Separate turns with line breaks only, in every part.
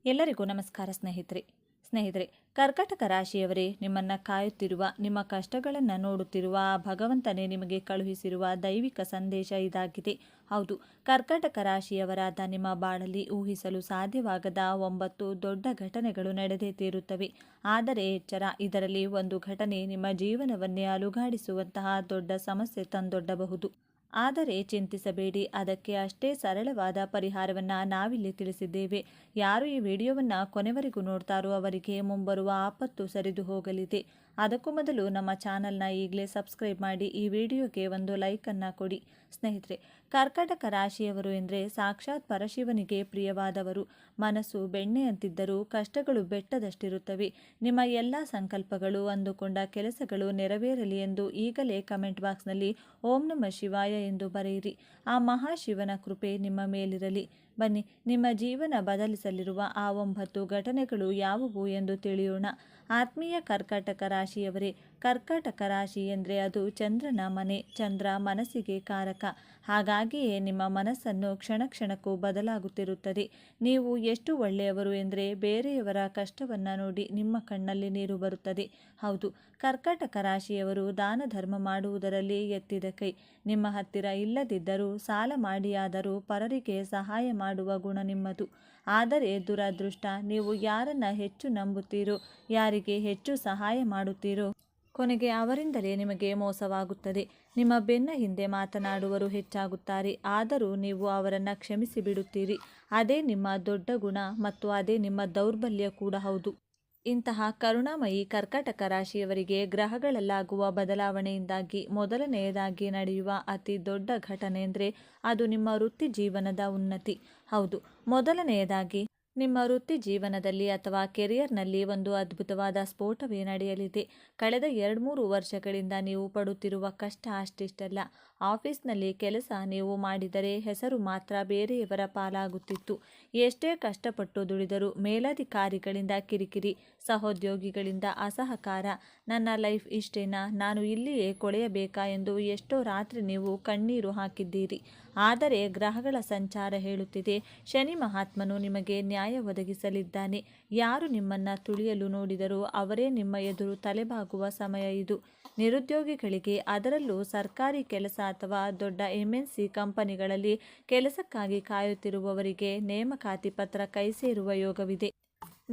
ಎಲ್ಲರಿಗೂ ನಮಸ್ಕಾರ ಸ್ನೇಹಿತರೆ ಕರ್ಕಟಕ ರಾಶಿಯವರೇ, ನಿಮ್ಮನ್ನು ಕಾಯುತ್ತಿರುವ, ನಿಮ್ಮ ಕಷ್ಟಗಳನ್ನು ನೋಡುತ್ತಿರುವ ಆ ಭಗವಂತನೇ ನಿಮಗೆ ಕಳುಹಿಸಿರುವ ದೈವಿಕ ಸಂದೇಶ ಇದಾಗಿದೆ. ಹೌದು, ಕರ್ಕಟಕ ರಾಶಿಯವರಾದ ನಿಮ್ಮ ಬಾಳಲ್ಲಿ ಊಹಿಸಲು ಸಾಧ್ಯವಾಗದ 9 ದೊಡ್ಡ ಘಟನೆಗಳು ನಡೆದೇ ತೀರುತ್ತವೆ. ಆದರೆ ಎಚ್ಚರ, ಇದರಲ್ಲಿ ಒಂದು ಘಟನೆ ನಿಮ್ಮ ಜೀವನವನ್ನೇ ಅಲುಗಾಡಿಸುವಂತಹ ದೊಡ್ಡ ಸಮಸ್ಯೆ ತಂದೊಡ್ಡಬಹುದು. ಆದರೆ ಚಿಂತಿಸಬೇಡಿ, ಅದಕ್ಕೆ ಅಷ್ಟೇ ಸರಳವಾದ ಪರಿಹಾರವನ್ನು ನಾವಿಲ್ಲಿ ತಿಳಿಸಿದ್ದೇವೆ. ಯಾರು ಈ ವಿಡಿಯೋವನ್ನು ಕೊನೆವರೆಗೂ ನೋಡ್ತಾರೋ ಅವರಿಗೆ ಮುಂಬರುವ ಆಪತ್ತು ಸರಿದು ಹೋಗಲಿದೆ. ಅದಕ್ಕೂ ಮೊದಲು ನಮ್ಮ ಚಾನಲ್ನ ಈಗಲೇ ಸಬ್ಸ್ಕ್ರೈಬ್ ಮಾಡಿ, ಈ ವಿಡಿಯೋಗೆ ಒಂದು ಲೈಕನ್ನು ಕೊಡಿ. ಸ್ನೇಹಿತರೆ, ಕರ್ಕಟಕ ರಾಶಿಯವರು ಎಂದರೆ ಸಾಕ್ಷಾತ್ ಪರಶಿವನಿಗೆ ಪ್ರಿಯವಾದವರು. ಮನಸ್ಸು ಬೆಣ್ಣೆಯಂತಿದ್ದರೂ ಕಷ್ಟಗಳು ಬೆಟ್ಟದಷ್ಟಿರುತ್ತವೆ. ನಿಮ್ಮ ಎಲ್ಲ ಸಂಕಲ್ಪಗಳು, ಅಂದುಕೊಂಡ ಕೆಲಸಗಳು ನೆರವೇರಲಿ ಎಂದು ಈಗಲೇ ಕಮೆಂಟ್ ಬಾಕ್ಸ್ನಲ್ಲಿ ಓಂ ನಮಃ ಶಿವಾಯ ಎಂದು ಬರೆಯಿರಿ. ಆ ಮಹಾಶಿವನ ಕೃಪೆ ನಿಮ್ಮ ಮೇಲಿರಲಿ. ಬನ್ನಿ, ನಿಮ್ಮ ಜೀವನ ಬದಲಿಸಲಿರುವ ಆ 9 ಘಟನೆಗಳು ಯಾವುವು ಎಂದು ತಿಳಿಯೋಣ. ಆತ್ಮೀಯ ಕರ್ಕಾಟಕ ರಾಶಿಯವರೇ, ಕರ್ಕಾಟಕ ರಾಶಿ ಎಂದರೆ ಅದು ಚಂದ್ರನ ಮನೆ. ಚಂದ್ರ ಮನಸ್ಸಿಗೆ ಕಾರಕ. ಹಾಗಾಗಿಯೇ ನಿಮ್ಮ ಮನಸ್ಸನ್ನು ಕ್ಷಣ ಕ್ಷಣಕ್ಕೂ ಬದಲಾಗುತ್ತಿರುತ್ತದೆ. ನೀವು ಎಷ್ಟು ಒಳ್ಳೆಯವರು ಎಂದರೆ ಬೇರೆಯವರ ಕಷ್ಟವನ್ನು ನೋಡಿ ನಿಮ್ಮ ಕಣ್ಣಲ್ಲಿ ನೀರು ಬರುತ್ತದೆ. ಹೌದು, ಕರ್ಕಾಟಕ ರಾಶಿಯವರು ದಾನ ಧರ್ಮ ಮಾಡುವುದರಲ್ಲಿ ಎತ್ತಿದ ಕೈ. ನಿಮ್ಮ ಹತ್ತಿರ ಇಲ್ಲದಿದ್ದರೂ ಸಾಲ ಮಾಡಿಯಾದರೂ ಪರರಿಗೆ ಸಹಾಯ ಮಾಡುವ ಗುಣ ನಿಮ್ಮದು. ಆದರೆ ದುರದೃಷ್ಟ, ನೀವು ಯಾರನ್ನು ಹೆಚ್ಚು ನಂಬುತ್ತೀರೋ, ಯಾರಿಗೆ ಹೆಚ್ಚು ಸಹಾಯ ಮಾಡುತ್ತೀರೋ, ಕೊನೆಗೆ ಅವರಿಂದಲೇ ನಿಮಗೆ ಮೋಸವಾಗುತ್ತದೆ. ನಿಮ್ಮ ಬೆನ್ನ ಹಿಂದೆ ಮಾತನಾಡುವರು ಹೆಚ್ಚಾಗುತ್ತಾರೆ. ಆದರೂ ನೀವು ಅವರನ್ನು ಕ್ಷಮಿಸಿ ಬಿಡುತ್ತೀರಿ. ಅದೇ ನಿಮ್ಮ ದೊಡ್ಡ ಗುಣ ಮತ್ತು ಅದೇ ನಿಮ್ಮ ದೌರ್ಬಲ್ಯ ಕೂಡ ಹೌದು. ಇಂತಹ ಕರುಣಾಮಯಿ ಕರ್ಕಾಟಕ ರಾಶಿಯವರಿಗೆ ಗ್ರಹಗಳಲ್ಲಾಗುವ ಬದಲಾವಣೆಯಿಂದಾಗಿ ಮೊದಲನೆಯದಾಗಿ ನಡೆಯುವ ಅತಿ ದೊಡ್ಡ ಘಟನೆ ಅಂದರೆ ಅದು ನಿಮ್ಮ ವೃತ್ತಿ ಜೀವನದ ಉನ್ನತಿ. ಹೌದು, ಮೊದಲನೆಯದಾಗಿ ನಿಮ್ಮ ವೃತ್ತಿ ಜೀವನದಲ್ಲಿ ಅಥವಾ ಕೆರಿಯರ್ನಲ್ಲಿ ಒಂದು ಅದ್ಭುತವಾದ ಸ್ಫೋಟವೇ ನಡೆಯಲಿದೆ. ಕಳೆದ 2-3 ವರ್ಷಗಳಿಂದ ನೀವು ಪಡುತ್ತಿರುವ ಕಷ್ಟ ಅಷ್ಟಿಷ್ಟಲ್ಲ. ಆಫೀಸ್ನಲ್ಲಿ ಕೆಲಸ ನೀವು ಮಾಡಿದರೆ ಹೆಸರು ಮಾತ್ರ ಬೇರೆಯವರ ಪಾಲಾಗುತ್ತಿತ್ತು. ಎಷ್ಟೇ ಕಷ್ಟಪಟ್ಟು ದುಡಿದರೂ ಮೇಲಧಿಕಾರಿಗಳಿಂದ ಕಿರಿಕಿರಿ, ಸಹೋದ್ಯೋಗಿಗಳಿಂದ ಅಸಹಕಾರ. ನನ್ನ ಲೈಫ್ ಇಷ್ಟೇನಾ, ನಾನು ಇಲ್ಲಿಯೇ ಕೊಳೆಯಬೇಕಾ ಎಂದು ಎಷ್ಟೋ ರಾತ್ರಿ ನೀವು ಕಣ್ಣೀರು ಹಾಕಿದ್ದೀರಿ. ಆದರೆ ಗ್ರಹಗಳ ಸಂಚಾರ ಹೇಳುತ್ತಿದೆ, ಶನಿ ಮಹಾತ್ಮನು ನಿಮಗೆ ನ್ಯಾಯ ಒದಗಿಸಲಿದ್ದಾನೆ. ಯಾರು ನಿಮ್ಮನ್ನು ತುಳಿಯಲು ನೋಡಿದರೋ ಅವರೇ ನಿಮ್ಮ ಎದುರು ತಲೆಬಾಗುವ ಸಮಯ ಇದು. ನಿರುದ್ಯೋಗಿಗಳಿಗೆ, ಅದರಲ್ಲೂ ಸರ್ಕಾರಿ ಕೆಲಸ ಅಥವಾ ದೊಡ್ಡ MNC ಕಂಪನಿಗಳಲ್ಲಿ ಕೆಲಸಕ್ಕಾಗಿ ಕಾಯುತ್ತಿರುವವರಿಗೆ ನೇಮಕಾತಿ ಪತ್ರ ಕೈ ಸೇರುವ ಯೋಗವಿದೆ.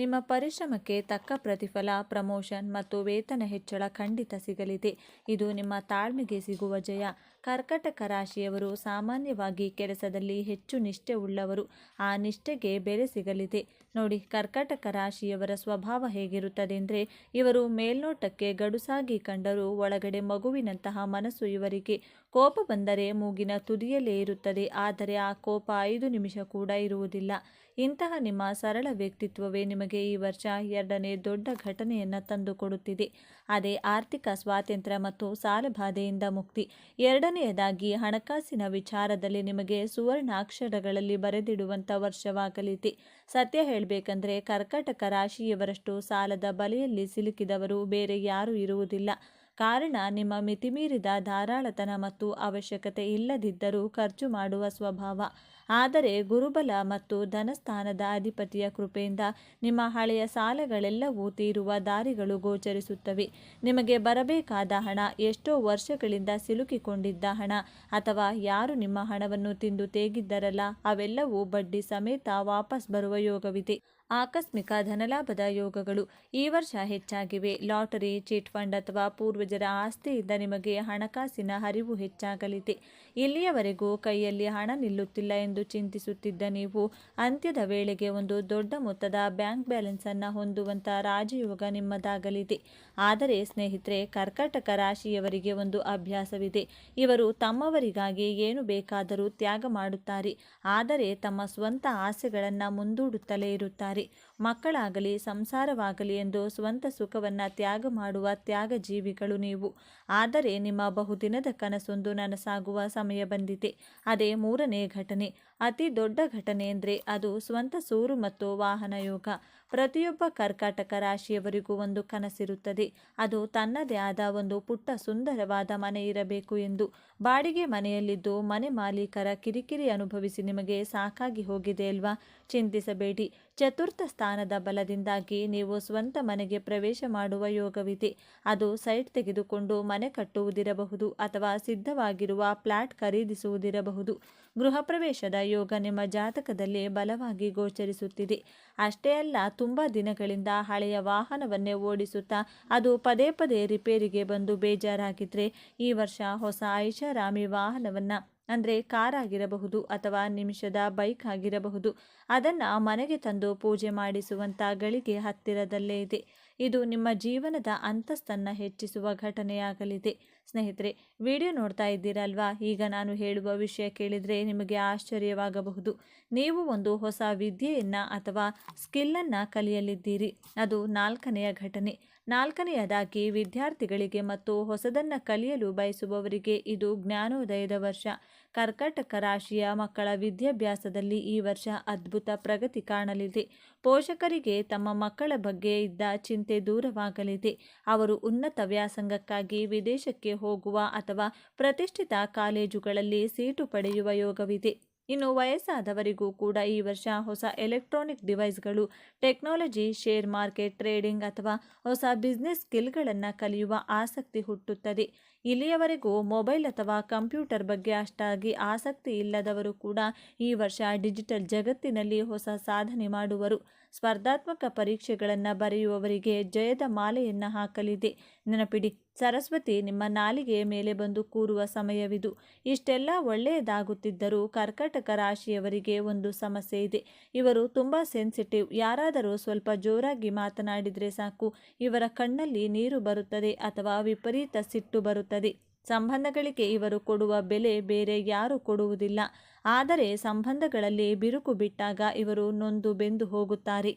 ನಿಮ್ಮ ಪರಿಶ್ರಮಕ್ಕೆ ತಕ್ಕ ಪ್ರತಿಫಲ, ಪ್ರಮೋಷನ್ ಮತ್ತು ವೇತನ ಹೆಚ್ಚಳ ಖಂಡಿತ ಸಿಗಲಿದೆ. ಇದು ನಿಮ್ಮ ತಾಳ್ಮೆಗೆ ಸಿಗುವ ಜಯ. ಕರ್ಕಟಕ ರಾಶಿಯವರು ಸಾಮಾನ್ಯವಾಗಿ ಕೆಲಸದಲ್ಲಿ ಹೆಚ್ಚು ನಿಷ್ಠೆ ಉಳ್ಳವರು. ಆ ನಿಷ್ಠೆಗೆ ಬೆಲೆ ಸಿಗಲಿದೆ. ನೋಡಿ, ಕರ್ಕಟಕ ರಾಶಿಯವರ ಸ್ವಭಾವ ಹೇಗಿರುತ್ತದೆ ಅಂದರೆ, ಇವರು ಮೇಲ್ನೋಟಕ್ಕೆ ಗಡುಸಾಗಿ ಕಂಡರೂ ಒಳಗಡೆ ಮಗುವಿನಂತಹ ಮನಸ್ಸು ಇವರಿಗೆ. ಕೋಪ ಬಂದರೆ ಮೂಗಿನ ತುದಿಯಲ್ಲೇ ಇರುತ್ತದೆ, ಆದರೆ ಆ ಕೋಪ 5 ನಿಮಿಷ ಕೂಡ ಇರುವುದಿಲ್ಲ. ಇಂತಹ ನಿಮ್ಮ ಸರಳ ವ್ಯಕ್ತಿತ್ವವೇ ನಿಮಗೆ ಈ ವರ್ಷ 2ನೇ ದೊಡ್ಡ ಘಟನೆಯನ್ನು ತಂದುಕೊಡುತ್ತಿದೆ. ಅದೇ ಆರ್ಥಿಕ ಸ್ವಾತಂತ್ರ್ಯ ಮತ್ತು ಸಾಲಬಾಧೆಯಿಂದ ಮುಕ್ತಿ. ಎರಡನೆಯದಾಗಿ ಹಣಕಾಸಿನ ವಿಚಾರದಲ್ಲಿ ನಿಮಗೆ ಸುವರ್ಣಾಕ್ಷರಗಳಲ್ಲಿ ಬರೆದಿಡುವಂಥ ವರ್ಷವಾಗಲಿದೆ. ಸತ್ಯ ಹೇಳಬೇಕಂದ್ರೆ ಕರ್ಕಟಕ ರಾಶಿಯವರಷ್ಟು ಸಾಲದ ಬಲೆಯಲ್ಲಿ ಸಿಲುಕಿದವರು ಬೇರೆ ಯಾರೂ ಇರುವುದಿಲ್ಲ. ಕಾರಣ ನಿಮ್ಮ ಮಿತಿಮೀರಿದ ಧಾರಾಳತನ ಮತ್ತು ಅವಶ್ಯಕತೆ ಇಲ್ಲದಿದ್ದರೂ ಖರ್ಚು ಮಾಡುವ ಸ್ವಭಾವ. ಆದರೆ ಗುರುಬಲ ಮತ್ತು ಧನಸ್ಥಾನದ ಅಧಿಪತಿಯ ಕೃಪೆಯಿಂದ ನಿಮ್ಮ ಹಳೆಯ ಸಾಲಗಳೆಲ್ಲವೂ ತೀರುವ ದಾರಿಗಳು ಗೋಚರಿಸುತ್ತವೆ. ನಿಮಗೆ ಬರಬೇಕಾದ ಹಣ, ಎಷ್ಟೋ ವರ್ಷಗಳಿಂದ ಸಿಲುಕಿಕೊಂಡಿದ್ದ ಹಣ, ಅಥವಾ ಯಾರು ನಿಮ್ಮ ಹಣವನ್ನು ತಿಂದು ತೇಗಿದ್ದರಲ್ಲ ಅವೆಲ್ಲವೂ ಬಡ್ಡಿ ಸಮೇತ ವಾಪಸ್ ಬರುವ ಯೋಗವಿದೆ. ಆಕಸ್ಮಿಕ ಧನಲಾಭದ ಯೋಗಗಳು ಈ ವರ್ಷ ಹೆಚ್ಚಾಗಿವೆ. ಲಾಟರಿ, ಚಿಟ್ ಫಂಡ್ ಅಥವಾ ಪೂರ್ವಜರ ಆಸ್ತಿಯಿಂದ ನಿಮಗೆ ಹಣಕಾಸಿನ ಹರಿವು ಹೆಚ್ಚಾಗಲಿದೆ. ಇಲ್ಲಿಯವರೆಗೂ ಕೈಯಲ್ಲಿ ಹಣ ನಿಲ್ಲುತ್ತಿಲ್ಲ ಎಂದು ಚಿಂತಿಸುತ್ತಿದ್ದ ನೀವು ಅಂತ್ಯದ ವೇಳೆಗೆ ಒಂದು ದೊಡ್ಡ ಮೊತ್ತದ ಬ್ಯಾಂಕ್ ಬ್ಯಾಲೆನ್ಸನ್ನು ಹೊಂದುವಂಥ ರಾಜಯೋಗ ನಿಮ್ಮದಾಗಲಿದೆ. ಆದರೆ ಸ್ನೇಹಿತರೆ, ಕರ್ಕಟಕ ರಾಶಿಯವರಿಗೆ ಒಂದು ಅಭ್ಯಾಸವಿದೆ. ಇವರು ತಮ್ಮವರಿಗಾಗಿ ಏನು ಬೇಕಾದರೂ ತ್ಯಾಗ ಮಾಡುತ್ತಾರೆ. ಆದರೆ ತಮ್ಮ ಸ್ವಂತ ಆಸೆಗಳನ್ನು ಮುಂದೂಡುತ್ತಲೇ ಇರುತ್ತಾರೆ. ಮಕ್ಕಳಾಗಲಿ, ಸಂಸಾರವಾಗಲಿ ಎಂದು ಸ್ವಂತ ಸುಖವನ್ನು ತ್ಯಾಗ ಮಾಡುವ ತ್ಯಾಗ ಜೀವಿಗಳು ನೀವು. ಆದರೆ ನಿಮ್ಮ ಬಹುದಿನದ ಕನಸೊಂದು ನನಸಾಗುವ ಸಮಯ ಬಂದಿದೆ. ಅದೇ 3ನೇ ಘಟನೆ. ಅತಿ ದೊಡ್ಡ ಘಟನೆ ಎಂದರೆ ಅದು ಸ್ವಂತ ಸೂರು ಮತ್ತು ವಾಹನ ಯೋಗ. ಪ್ರತಿಯೊಬ್ಬ ಕರ್ಕಾಟಕ ರಾಶಿಯವರಿಗೂ ಒಂದು ಕನಸಿರುತ್ತದೆ. ಅದು ತನ್ನದೇ ಆದ ಒಂದು ಪುಟ್ಟ ಸುಂದರವಾದ ಮನೆ ಇರಬೇಕು ಎಂದು. ಬಾಡಿಗೆ ಮನೆಯಲ್ಲಿದ್ದು ಮನೆ ಮಾಲೀಕರ ಕಿರಿಕಿರಿ ಅನುಭವಿಸಿ ನಿಮಗೆ ಸಾಕಾಗಿ ಹೋಗಿದೆ ಅಲ್ವಾ? ಚಿಂತಿಸಬೇಡಿ. ಚತುರ್ಥ ಸ್ಥಾನದ ಬಲದಿಂದಾಗಿ ನೀವು ಸ್ವಂತ ಮನೆಗೆ ಪ್ರವೇಶ ಮಾಡುವ ಯೋಗವಿದೆ. ಅದು ಸೈಟ್ ತೆಗೆದುಕೊಂಡು ಮನೆ ಕಟ್ಟುವುದಿರಬಹುದು ಅಥವಾ ಸಿದ್ಧವಾಗಿರುವ ಫ್ಲಾಟ್ ಖರೀದಿಸುವುದಿರಬಹುದು. ಗೃಹ ಪ್ರವೇಶದ ಯೋಗ ನಿಮ್ಮ ಜಾತಕದಲ್ಲಿ ಬಲವಾಗಿ ಗೋಚರಿಸುತ್ತಿದೆ. ಅಷ್ಟೇ ಅಲ್ಲ, ತುಂಬ ದಿನಗಳಿಂದ ಹಳೆಯ ವಾಹನವನ್ನೇ ಓಡಿಸುತ್ತಾ ಅದು ಪದೇ ಪದೇ ರಿಪೇರಿಗೆ ಬಂದು ಬೇಜಾರಾಗಿದ್ರೆ ಈ ವರ್ಷ ಹೊಸ ಐಷಾರಾಮಿ ವಾಹನವನ್ನು ಅಂದರೆ ಕಾರ್ ಆಗಿರಬಹುದು ಅಥವಾ ನಿಮಿಷದ ಬೈಕ್ ಆಗಿರಬಹುದು, ಅದನ್ನು ಮನೆಗೆ ತಂದು ಪೂಜೆ ಮಾಡಿಸುವಂಥ ಗಳಿಗೆ ಹತ್ತಿರದಲ್ಲೇ ಇದೆ. ಇದು ನಿಮ್ಮ ಜೀವನದ ಅಂತಸ್ತನ್ನು ಹೆಚ್ಚಿಸುವ ಘಟನೆಯಾಗಲಿದೆ. ಸ್ನೇಹಿತರೆ, ವಿಡಿಯೋ ನೋಡ್ತಾ ಇದ್ದೀರಲ್ವಾ? ಈಗ ನಾನು ಹೇಳುವ ವಿಷಯ ಕೇಳಿದರೆ ನಿಮಗೆ ಆಶ್ಚರ್ಯವಾಗಬಹುದು. ನೀವು ಒಂದು ಹೊಸ ವಿದ್ಯೆಯನ್ನು ಅಥವಾ ಸ್ಕಿಲ್ಲನ್ನು ಕಲಿಯಲಿದ್ದೀರಿ. ಅದು 4ನೆಯ ಘಟನೆ. 4ನೆಯದಾಗಿ ವಿದ್ಯಾರ್ಥಿಗಳಿಗೆ ಮತ್ತು ಹೊಸದನ್ನು ಕಲಿಯಲು ಬಯಸುವವರಿಗೆ ಇದು ಜ್ಞಾನೋದಯದ ವರ್ಷ. ಕರ್ಕಾಟಕ ರಾಶಿಯ ಮಕ್ಕಳ ವಿದ್ಯಾಭ್ಯಾಸದಲ್ಲಿ ಈ ವರ್ಷ ಅದ್ಭುತ ಪ್ರಗತಿ ಕಾಣಲಿದೆ. ಪೋಷಕರಿಗೆ ತಮ್ಮ ಮಕ್ಕಳ ಬಗ್ಗೆ ಇದ್ದ ಚಿಂತೆ ದೂರವಾಗಲಿದೆ. ಅವರು ಉನ್ನತ ವ್ಯಾಸಂಗಕ್ಕಾಗಿ ವಿದೇಶಕ್ಕೆ ಹೋಗುವ ಅಥವಾ ಪ್ರತಿಷ್ಠಿತ ಕಾಲೇಜುಗಳಲ್ಲಿ ಸೀಟು ಪಡೆಯುವ ಯೋಗವಿದೆ. ಇನ್ನು ವಯಸ್ಸಾದವರಿಗೂ ಕೂಡ ಈ ವರ್ಷ ಹೊಸ ಎಲೆಕ್ಟ್ರಾನಿಕ್ ಡಿವೈಸ್ಗಳು, ಟೆಕ್ನಾಲಜಿ, ಶೇರ್ ಮಾರ್ಕೆಟ್, ಟ್ರೇಡಿಂಗ್ ಅಥವಾ ಹೊಸ ಬಿಸ್ನೆಸ್ ಸ್ಕಿಲ್ಗಳನ್ನು ಕಲಿಯುವ ಆಸಕ್ತಿ ಹುಟ್ಟುತ್ತದೆ. ಇಲ್ಲಿಯವರೆಗೂ ಮೊಬೈಲ್ ಅಥವಾ ಕಂಪ್ಯೂಟರ್ ಬಗ್ಗೆ ಅಷ್ಟಾಗಿ ಆಸಕ್ತಿ ಇಲ್ಲದವರು ಕೂಡ ಈ ವರ್ಷ ಡಿಜಿಟಲ್ ಜಗತ್ತಿನಲ್ಲಿ ಹೊಸ ಸಾಧನೆ ಮಾಡುವರು. ಸ್ಪರ್ಧಾತ್ಮಕ ಪರೀಕ್ಷೆಗಳನ್ನು ಬರೆಯುವವರಿಗೆ ಜಯದ ಮಾಲೆಯನ್ನು ಹಾಕಲಿದೆ. ನೆನಪಿಡಿ, ಸರಸ್ವತಿ ನಿಮ್ಮ ನಾಲಿಗೆಯ ಮೇಲೆ ಬಂದು ಕೂರುವ ಸಮಯವಿದು. ಇಷ್ಟೆಲ್ಲ ಒಳ್ಳೆಯದಾಗುತ್ತಿದ್ದರೂ ಕರ್ಕಾಟಕ ರಾಶಿಯವರಿಗೆ ಒಂದು ಸಮಸ್ಯೆ ಇದೆ. ಇವರು ತುಂಬ ಸೆನ್ಸಿಟಿವ್. ಯಾರಾದರೂ ಸ್ವಲ್ಪ ಜೋರಾಗಿ ಮಾತನಾಡಿದರೆ ಸಾಕು, ಇವರ ಕಣ್ಣಲ್ಲಿ ನೀರು ಬರುತ್ತದೆ ಅಥವಾ ವಿಪರೀತ ಸಿಟ್ಟು ಬರುತ್ತದೆ. ಸಂಬಂಧಗಳಿಗೆ ಇವರು ಕೊಡುವ ಬೆಲೆ ಬೇರೆ ಯಾರೂ ಕೊಡುವುದಿಲ್ಲ. ಆದರೆ ಸಂಬಂಧಗಳಲ್ಲಿ ಬಿರುಕು ಬಿಟ್ಟಾಗ ಇವರು ನೊಂದು ಬೆಂದು ಹೋಗುತ್ತಾರೆ.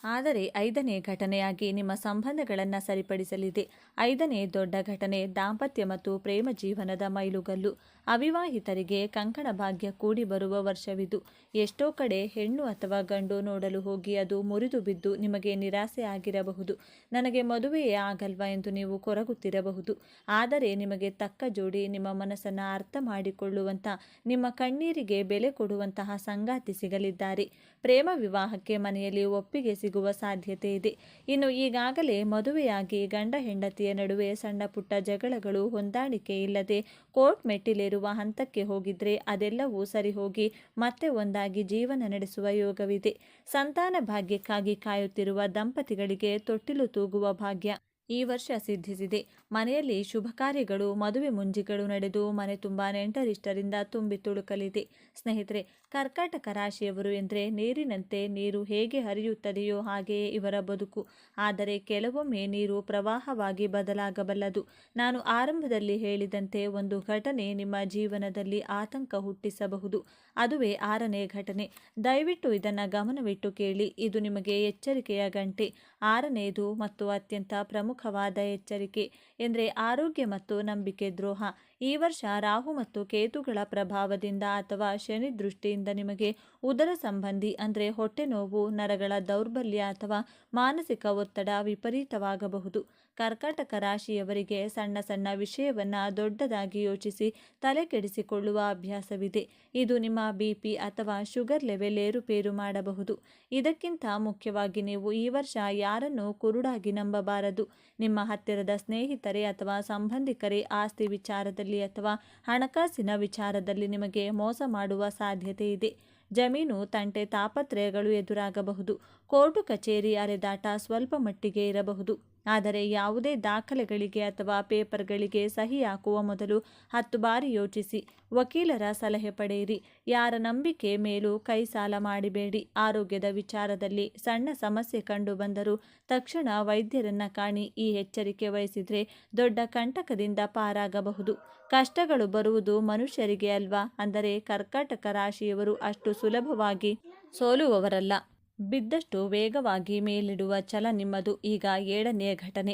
ಆದರೆ 5ನೇ ಘಟನೆಯಾಗಿ ನಿಮ್ಮ ಸಂಬಂಧಗಳನ್ನು ಸರಿಪಡಿಸಲಿದೆ. 5ನೇ ದೊಡ್ಡ ಘಟನೆ ದಾಂಪತ್ಯ ಮತ್ತು ಪ್ರೇಮ ಜೀವನದ ಮೈಲುಗಲ್ಲು. ಅವಿವಾಹಿತರಿಗೆ ಕಂಕಣ ಭಾಗ್ಯ ಕೂಡಿ ಬರುವ ವರ್ಷವಿದು. ಎಷ್ಟೋ ಕಡೆ ಹೆಣ್ಣು ಅಥವಾ ಗಂಡು ನೋಡಲು ಹೋಗಿ ಅದು ಮುರಿದು ಬಿದ್ದು ನಿಮಗೆ ನಿರಾಸೆ ಆಗಿರಬಹುದು. ನನಗೆ ಮದುವೆಯೇ ಆಗಲ್ವಾ ಎಂದು ನೀವು ಕೊರಗುತ್ತಿರಬಹುದು. ಆದರೆ ನಿಮಗೆ ತಕ್ಕ ಜೋಡಿ, ನಿಮ್ಮ ಮನಸ್ಸನ್ನು ಅರ್ಥ ಮಾಡಿಕೊಳ್ಳುವಂಥ, ನಿಮ್ಮ ಕಣ್ಣೀರಿಗೆ ಬೆಲೆ ಕೊಡುವಂತಹ ಸಂಗಾತಿ ಸಿಗಲಿದ್ದಾರೆ. ಪ್ರೇಮ ವಿವಾಹಕ್ಕೆ ಮನೆಯಲ್ಲಿ ಒಪ್ಪಿಗೆ ಸಿಗುವ ಸಾಧ್ಯತೆ ಇದೆ. ಇನ್ನು ಈಗಾಗಲೇ ಮದುವೆಯಾಗಿ ಗಂಡ ಹೆಂಡತಿಯ ನಡುವೆ ಸಣ್ಣ ಪುಟ್ಟ ಜಗಳಗಳು, ಹೊಂದಾಣಿಕೆ ಇಲ್ಲದೆ ಕೋರ್ಟ್ ಮೆಟ್ಟಿಲೇರುವ ಹಂತಕ್ಕೆ ಹೋಗಿದ್ರೆ ಅದೆಲ್ಲವೂ ಸರಿ ಹೋಗಿ ಮತ್ತೆ ಒಂದಾಗಿ ಜೀವನ ನಡೆಸುವ ಯೋಗವಿದೆ. ಸಂತಾನ ಭಾಗ್ಯಕ್ಕಾಗಿ ಕಾಯುತ್ತಿರುವ ದಂಪತಿಗಳಿಗೆ ತೊಟ್ಟಿಲು ತೂಗುವ ಭಾಗ್ಯ ಈ ವರ್ಷ ಸಿದ್ಧಿಸಿದೆ. ಮನೆಯಲ್ಲಿ ಶುಭ ಕಾರ್ಯಗಳು, ಮದುವೆ ಮುಂಜಿಗಳು ನಡೆದು ಮನೆ ತುಂಬ ನೆಂಟರಿಷ್ಟರಿಂದ ತುಂಬಿ ತುಳುಕಲಿದೆ. ಸ್ನೇಹಿತರೆ, ಕರ್ಕಾಟಕ ರಾಶಿಯವರು ಎಂದರೆ ನೀರಿನಂತೆ. ನೀರು ಹೇಗೆ ಹರಿಯುತ್ತದೆಯೋ ಹಾಗೆಯೇ ಇವರ ಬದುಕು. ಆದರೆ ಕೆಲವೊಮ್ಮೆ ನೀರು ಪ್ರವಾಹವಾಗಿ ಬದಲಾಗಬಲ್ಲದು. ನಾನು ಆರಂಭದಲ್ಲಿ ಹೇಳಿದಂತೆ ಒಂದು ಘಟನೆ ನಿಮ್ಮ ಜೀವನದಲ್ಲಿ ಆತಂಕ ಹುಟ್ಟಿಸಬಹುದು. ಅದುವೇ 6ನೇ ಘಟನೆ. ದಯವಿಟ್ಟು ಇದನ್ನು ಗಮನವಿಟ್ಟು ಕೇಳಿ. ಇದು ನಿಮಗೆ ಎಚ್ಚರಿಕೆಯ ಗಂಟೆ. 6ನೇದು ಮತ್ತು ಅತ್ಯಂತ ಪ್ರಮುಖವಾದ ಎಚ್ಚರಿಕೆ ಎಂದರೆ ಆರೋಗ್ಯ ಮತ್ತು ನಂಬಿಕೆ ದ್ರೋಹ. ಈ ವರ್ಷ ರಾಹು ಮತ್ತು ಕೇತುಗಳ ಪ್ರಭಾವದಿಂದ ಅಥವಾ ಶನಿ ದೃಷ್ಟಿಯಿಂದ ನಿಮಗೆ ಉದರ ಸಂಬಂಧಿ ಅಂದರೆ ಹೊಟ್ಟೆ ನೋವು, ನರಗಳ ದೌರ್ಬಲ್ಯ ಅಥವಾ ಮಾನಸಿಕ ಒತ್ತಡ ವಿಪರೀತವಾಗಬಹುದು. ಕರ್ಕಾಟಕ ರಾಶಿಯವರಿಗೆ ಸಣ್ಣ ಸಣ್ಣ ವಿಷಯವನ್ನು ದೊಡ್ಡದಾಗಿ ಯೋಚಿಸಿ ತಲೆ ಕೆಡಿಸಿಕೊಳ್ಳುವ ಅಭ್ಯಾಸವಿದೆ. ಇದು ನಿಮ್ಮ BP ಅಥವಾ ಶುಗರ್ ಲೆವೆಲ್ ಏರುಪೇರು ಮಾಡಬಹುದು. ಇದಕ್ಕಿಂತ ಮುಖ್ಯವಾಗಿ ನೀವು ಈ ವರ್ಷ ಯಾರನ್ನೂ ಕುರುಡಾಗಿ ನಂಬಬಾರದು. ನಿಮ್ಮ ಹತ್ತಿರದ ಸ್ನೇಹಿತರೆ ಅಥವಾ ಸಂಬಂಧಿಕರೇ ಆಸ್ತಿ ವಿಚಾರದಲ್ಲಿ ಅಥವಾ ಹಣಕಾಸಿನ ವಿಚಾರದಲ್ಲಿ ನಿಮಗೆ ಮೋಸ ಮಾಡುವ ಸಾಧ್ಯತೆ ಇದೆ. ಜಮೀನು ತಂಟೆ ತಾಪತ್ರಯಗಳು ಎದುರಾಗಬಹುದು. ಕೋರ್ಟು ಕಚೇರಿ ಅಲೆದಾಟ ಸ್ವಲ್ಪ ಮಟ್ಟಿಗೆ ಇರಬಹುದು. ಆದರೆ ಯಾವುದೇ ದಾಖಲೆಗಳಿಗೆ ಅಥವಾ ಪೇಪರ್ಗಳಿಗೆ ಸಹಿ ಹಾಕುವ ಮೊದಲು 10 ಬಾರಿ ಯೋಚಿಸಿ. ವಕೀಲರ ಸಲಹೆ ಪಡೆಯಿರಿ. ಯಾರ ನಂಬಿಕೆ ಮೇಲೂ ಕೈ ಸಾಲ ಮಾಡಿಬೇಡಿ. ಆರೋಗ್ಯದ ವಿಚಾರದಲ್ಲಿ ಸಣ್ಣ ಸಮಸ್ಯೆ ಕಂಡು ಬಂದರೂ ತಕ್ಷಣ ವೈದ್ಯರನ್ನ ಕಾಣಿ. ಈ ಎಚ್ಚರಿಕೆ ವಹಿಸಿದರೆ ದೊಡ್ಡ ಕಂಟಕದಿಂದ ಪಾರಾಗಬಹುದು. ಕಷ್ಟಗಳು ಬರುವುದು ಮನುಷ್ಯರಿಗೆ ಅಲ್ವಾ? ಅಂದರೆ ಕರ್ಕಾಟಕ ರಾಶಿಯವರು ಅಷ್ಟು ಸುಲಭವಾಗಿ ಸೋಲುವವರಲ್ಲ. ಬಿದ್ದಷ್ಟು ವೇಗವಾಗಿ ಮೇಲಿಡುವ ಛಲ ನಿಮ್ಮದು. ಈಗ 7ನೇ ಘಟನೆ.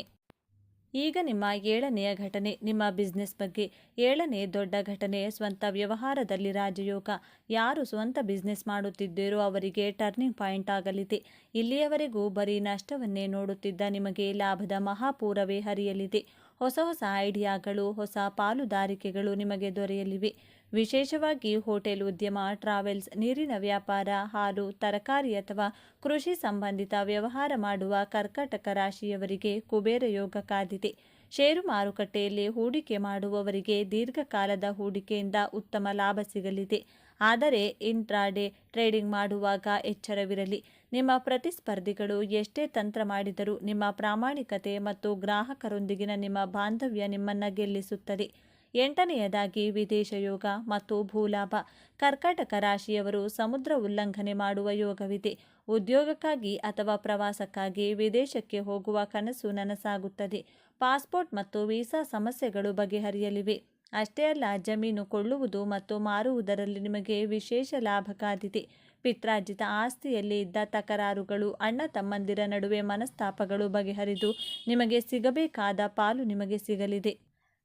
ಈಗ ನಿಮ್ಮ 7ನೇ ಘಟನೆ ನಿಮ್ಮ ಬಿಸ್ನೆಸ್ ಬಗ್ಗೆ. 7ನೇ ದೊಡ್ಡ ಘಟನೆ ಸ್ವಂತ ವ್ಯವಹಾರದಲ್ಲಿ ರಾಜಯೋಗ. ಯಾರು ಸ್ವಂತ ಬಿಸ್ನೆಸ್ ಮಾಡುತ್ತಿದ್ದೀರೋ ಅವರಿಗೆ ಟರ್ನಿಂಗ್ ಪಾಯಿಂಟ್ ಆಗಲಿದೆ. ಇಲ್ಲಿಯವರೆಗೂ ಬರೀ ನಷ್ಟವನ್ನೇ ನೋಡುತ್ತಿದ್ದ ನಿಮಗೆ ಲಾಭದ ಮಹಾಪೂರವೇ ಹರಿಯಲಿದೆ. ಹೊಸ ಹೊಸ ಐಡಿಯಾಗಳು, ಹೊಸ ಪಾಲುದಾರಿಕೆಗಳು ನಿಮಗೆ ದೊರೆಯಲಿವೆ. ವಿಶೇಷವಾಗಿ ಹೋಟೆಲ್ ಉದ್ಯಮ, ಟ್ರಾವೆಲ್ಸ್, ನೀರಿನ ವ್ಯಾಪಾರ, ಹಾಲು, ತರಕಾರಿ ಅಥವಾ ಕೃಷಿ ಸಂಬಂಧಿತ ವ್ಯವಹಾರ ಮಾಡುವ ಕರ್ಕಾಟಕ ರಾಶಿಯವರಿಗೆ ಕುಬೇರ ಯೋಗ ಕಾದಿದೆ. ಷೇರು ಮಾರುಕಟ್ಟೆಯಲ್ಲಿ ಹೂಡಿಕೆ ಮಾಡುವವರಿಗೆ ದೀರ್ಘಕಾಲದ ಹೂಡಿಕೆಯಿಂದ ಉತ್ತಮ ಲಾಭ ಸಿಗಲಿದೆ. ಆದರೆ ಇಂಟ್ರಾಡೇ ಟ್ರೇಡಿಂಗ್ ಮಾಡುವಾಗ ಎಚ್ಚರವಿರಲಿ. ನಿಮ್ಮ ಪ್ರತಿಸ್ಪರ್ಧಿಗಳು ಎಷ್ಟೇ ತಂತ್ರ ಮಾಡಿದರೂ ನಿಮ್ಮ ಪ್ರಾಮಾಣಿಕತೆ ಮತ್ತು ಗ್ರಾಹಕರೊಂದಿಗಿನ ನಿಮ್ಮ ಬಾಂಧವ್ಯ ನಿಮ್ಮನ್ನು ಗೆಲ್ಲಿಸುತ್ತದೆ. 8ನೆಯದಾಗಿ ವಿದೇಶ ಯೋಗ ಮತ್ತು ಭೂಲಾಭ. ಕರ್ಕಾಟಕ ರಾಶಿಯವರು ಸಮುದ್ರ ಉಲ್ಲಂಘನೆ ಮಾಡುವ ಯೋಗವಿದೆ. ಉದ್ಯೋಗಕ್ಕಾಗಿ ಅಥವಾ ಪ್ರವಾಸಕ್ಕಾಗಿ ವಿದೇಶಕ್ಕೆ ಹೋಗುವ ಕನಸು ನನಸಾಗುತ್ತದೆ. ಪಾಸ್ಪೋರ್ಟ್ ಮತ್ತು ವೀಸಾ ಸಮಸ್ಯೆಗಳು ಬಗೆಹರಿಯಲಿವೆ. ಅಷ್ಟೇ ಅಲ್ಲ, ಜಮೀನು ಕೊಳ್ಳುವುದು ಮತ್ತು ಮಾರುವುದರಲ್ಲಿ ನಿಮಗೆ ವಿಶೇಷ ಲಾಭ ಕಾದಿದೆ. ಪಿತ್ರಾರ್ಜಿತ ಆಸ್ತಿಯಲ್ಲಿ ಇದ್ದ ತಕರಾರುಗಳು, ಅಣ್ಣ ತಮ್ಮಂದಿರ ನಡುವೆ ಮನಸ್ತಾಪಗಳು ಬಗೆಹರಿದು ನಿಮಗೆ ಸಿಗಬೇಕಾದ ಪಾಲು ನಿಮಗೆ ಸಿಗಲಿದೆ.